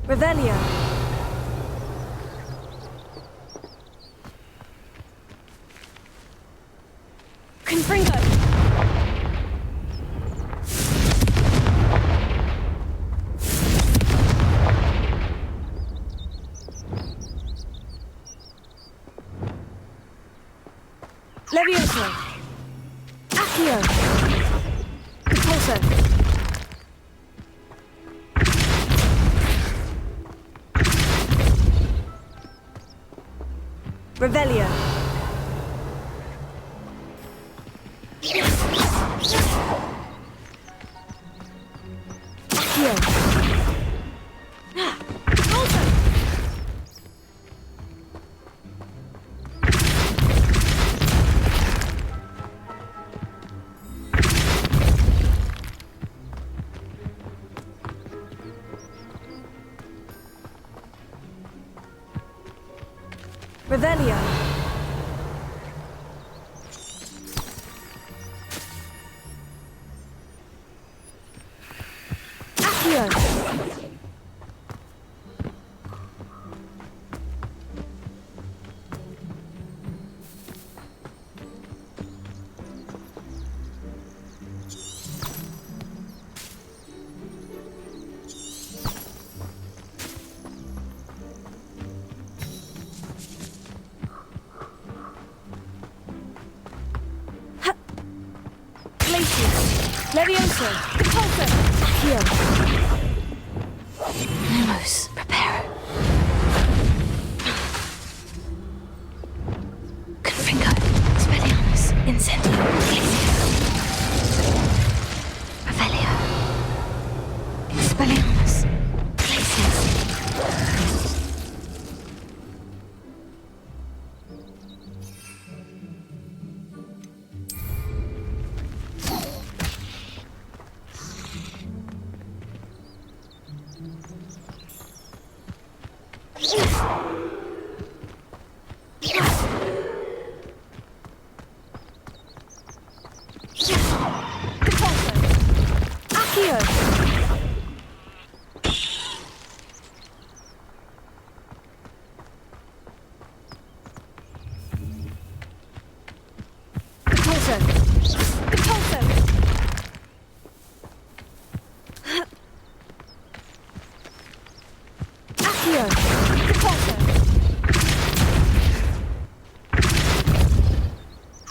Revelio! Confringo! Levioso! Accio! Depulso! Revelio! Accio! Depulso! Revelio! Accio! Levioso! Depulso! Accio! Lumos, prepare. Confringo, Expelliarmus, Incendio, Glacius. Revelio. Expelliarmus, Glacius.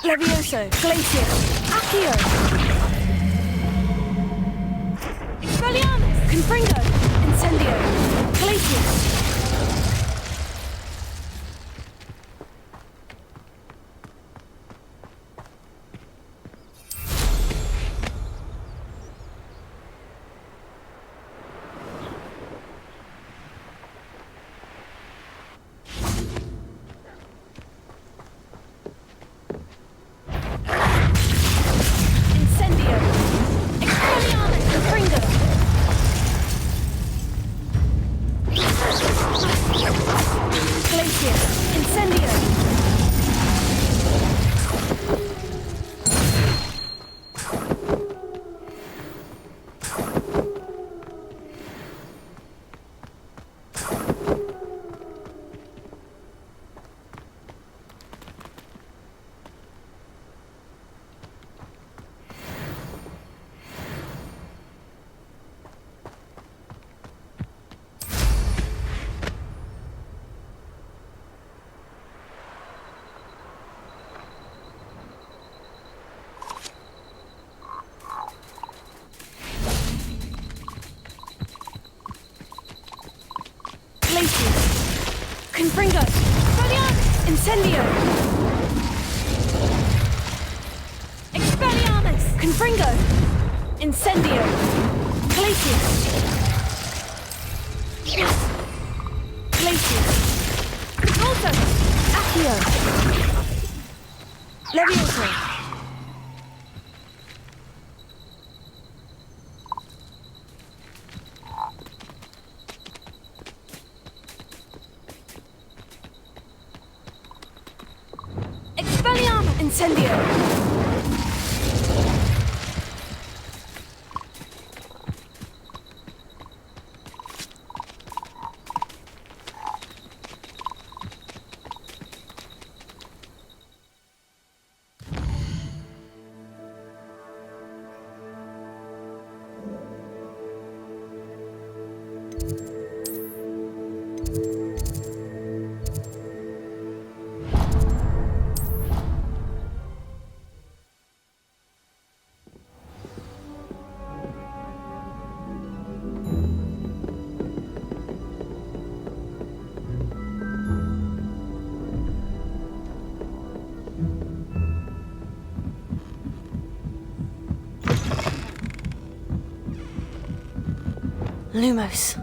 Levioso! Glacius! Accio! Expelliarmus! Confringo! Incendio! Glacius! Confringo! Incendio! Expelliarmus! Confringo! Incendio! Glacius! Glacius! Depulso! Accio! Levioso! Expelliarmus! Incendio! Lumos.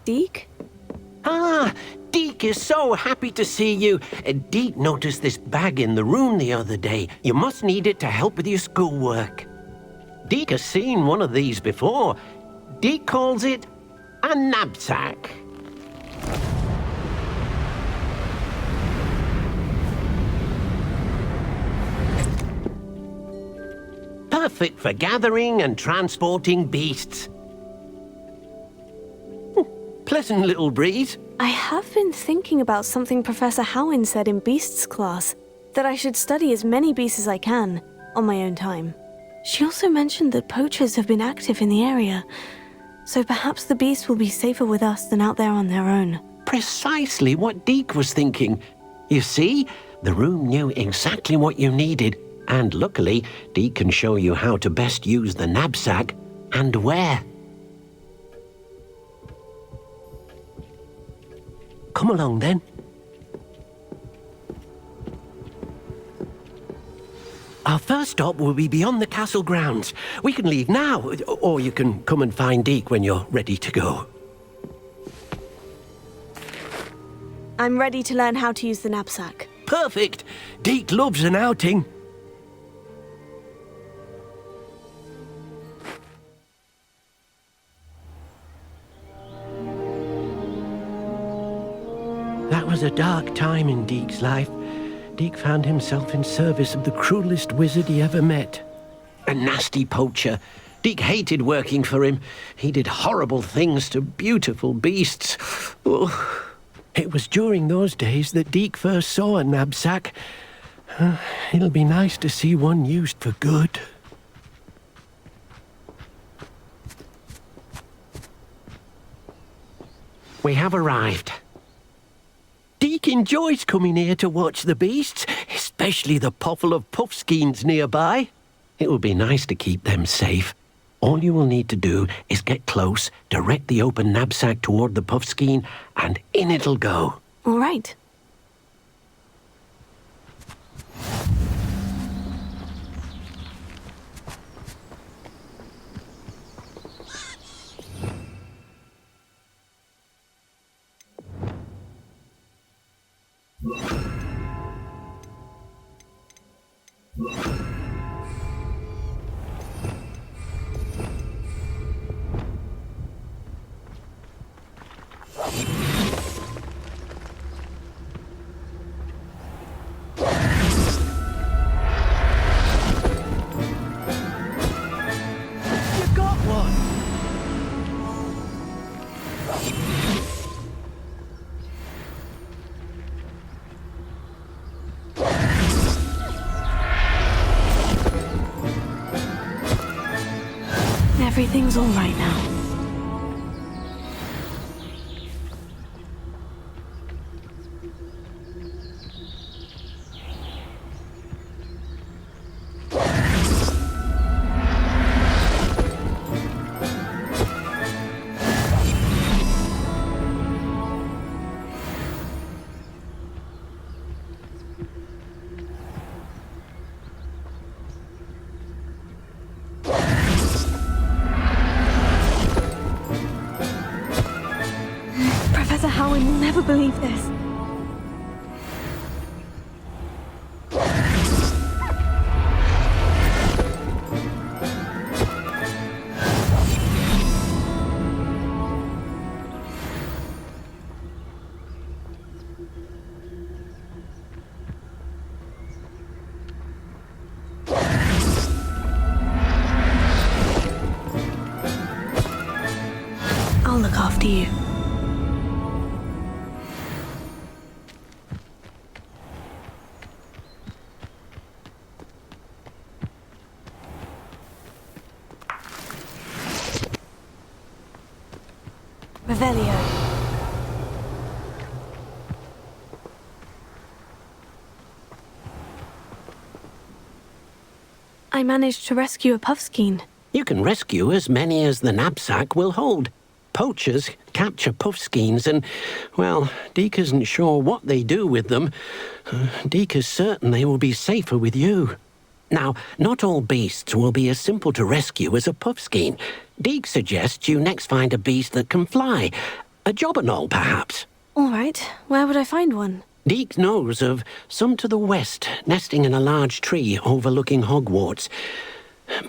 Deke? Ah, Deke is so happy to see you. Deke noticed this bag in the room the other day. You must need it to help with your schoolwork. Deke has seen one of these before. Deke calls it a knapsack. Perfect for gathering and transporting beasts. Pleasant little breeze. I have been thinking about something Professor Howin said in Beasts class, that I should study as many beasts as I can, on my own time. She also mentioned that poachers have been active in the area, so perhaps the beasts will be safer with us than out there on their own. Precisely what Deke was thinking. You see, the room knew exactly what you needed, and luckily, Deke can show you how to best use the knapsack and where. Come along, then. Our first stop will be beyond the castle grounds. We can leave now, or you can come and find Deke when you're ready to go. I'm ready to learn how to use the knapsack. Perfect! Deke loves an outing. That was a dark time in Deke's life. Deke found himself in service of the cruelest wizard he ever met. A nasty poacher. Deke hated working for him. He did horrible things to beautiful beasts. Oh. It was during those days that Deke first saw a knapsack. It'll be nice to see one used for good. We have arrived. Deke enjoys coming here to watch the beasts, especially the potful of puffskeins nearby. It will be nice to keep them safe. All you will need to do is get close, direct the open knapsack toward the puffskein, and in it'll go. All right. Everything's all right now. Professor Howin will never believe this. I'll look after you. Revelio. I managed to rescue a puffskein. You can rescue as many as the knapsack will hold. Poachers capture puffskeins and, well, Deke isn't sure what they do with them. Deke is certain they will be safer with you. Now, not all beasts will be as simple to rescue as a puffskein. Deke suggests you next find a beast that can fly. A jobberknoll, perhaps. All right, where would I find one? Deke knows of some to the west, nesting in a large tree overlooking Hogwarts.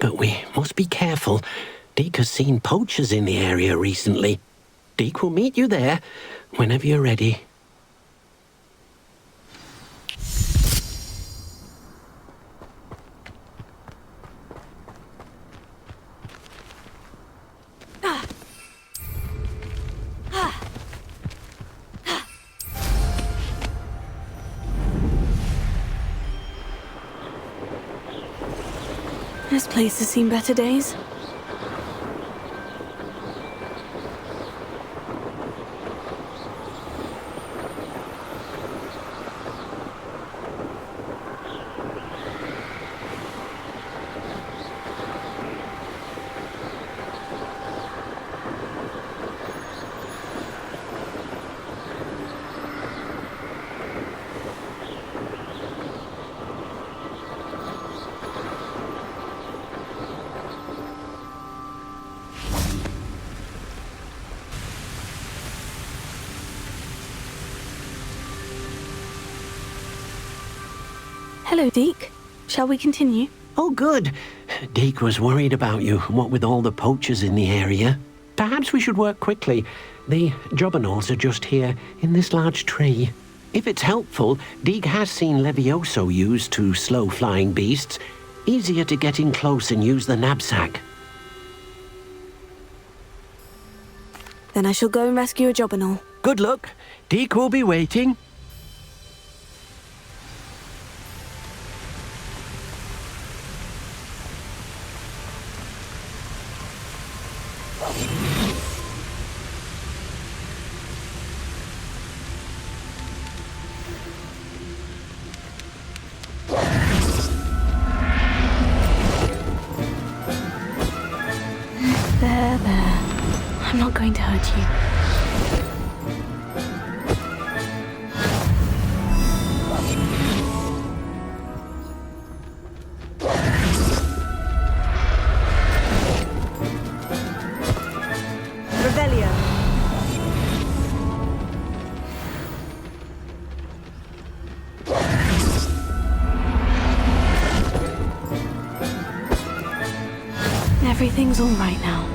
But we must be careful. Deke has seen poachers in the area recently. Deke will meet you there whenever you're ready. This place has seen better days. Hello, Deke. Shall we continue? Oh, good. Deke was worried about you, what with all the poachers in the area. Perhaps we should work quickly. The jobberknolls are just here, in this large tree. If it's helpful, Deke has seen Levioso used to slow flying beasts. Easier to get in close and use the knapsack. Then I shall go and rescue a jobberknoll. Good luck. Deke will be waiting. There. I'm not going to hurt you. Revelio. Everything's all right now.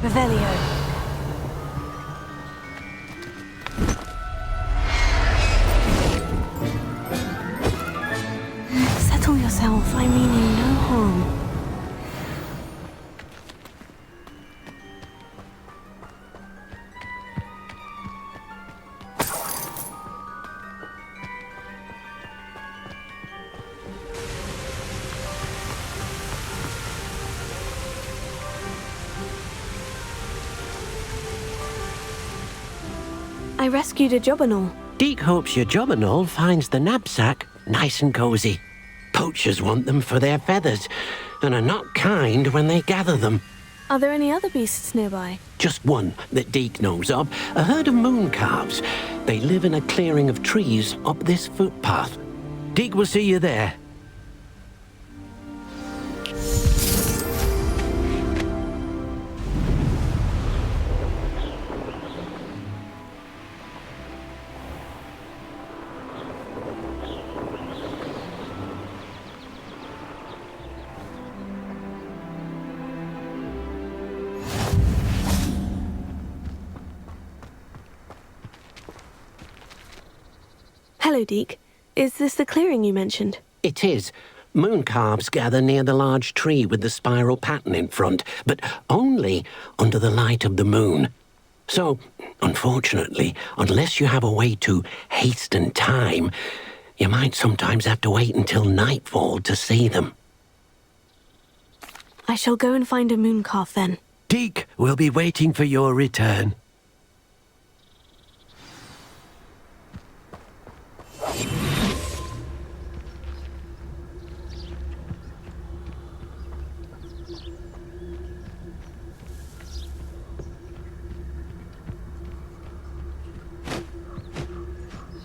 Revelio. Settle yourself. I rescued a jobberknoll. Deke hopes your jobberknoll finds the knapsack nice and cozy. Poachers want them for their feathers, and are not kind when they gather them. Are there any other beasts nearby? Just one that Deke knows of, a herd of moon calves. They live in a clearing of trees up this footpath. Deke will see you there. Hello, Deke. Is this the clearing you mentioned? It is. Moon calves gather near the large tree with the spiral pattern in front, but only under the light of the moon. So, unfortunately, unless you have a way to hasten time, you might sometimes have to wait until nightfall to see them. I shall go and find a moon calf then. Deke will be waiting for your return.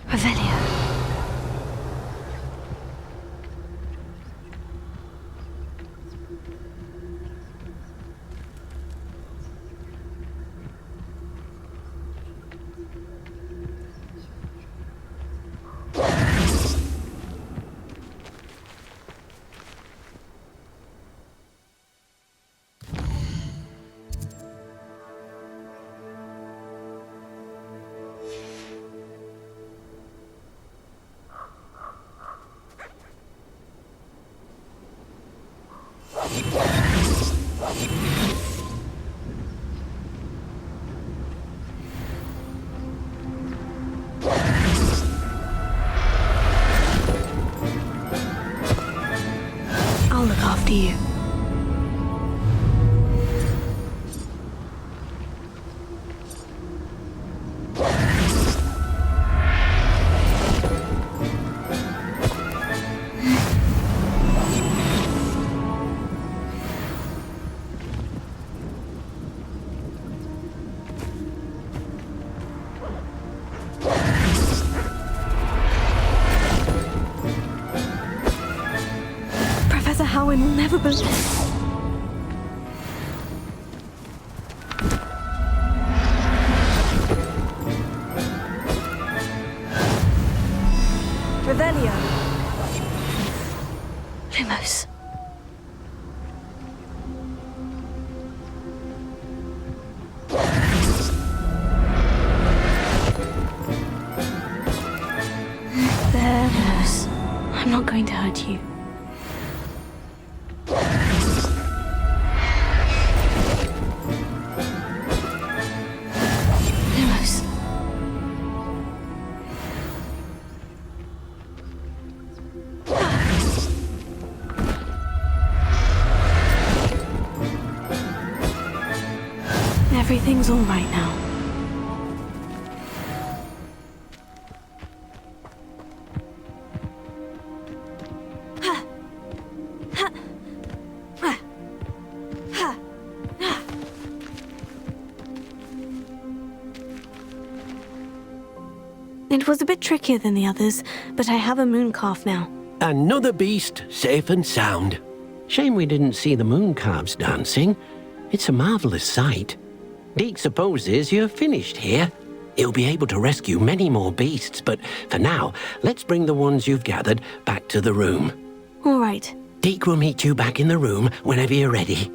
Revelio. I'll look after you. Professor Howin will never believe. Revelio. Lumos. There, Lumos. I'm not going to hurt you. Lumos. Everything's all right now. It was a bit trickier than the others, but I have a moon calf now. Another beast, safe and sound. Shame we didn't see the moon calves dancing. It's a marvelous sight. Deke supposes you're finished here. He'll be able to rescue many more beasts, but for now, let's bring the ones you've gathered back to the room. All right. Deke will meet you back in the room whenever you're ready.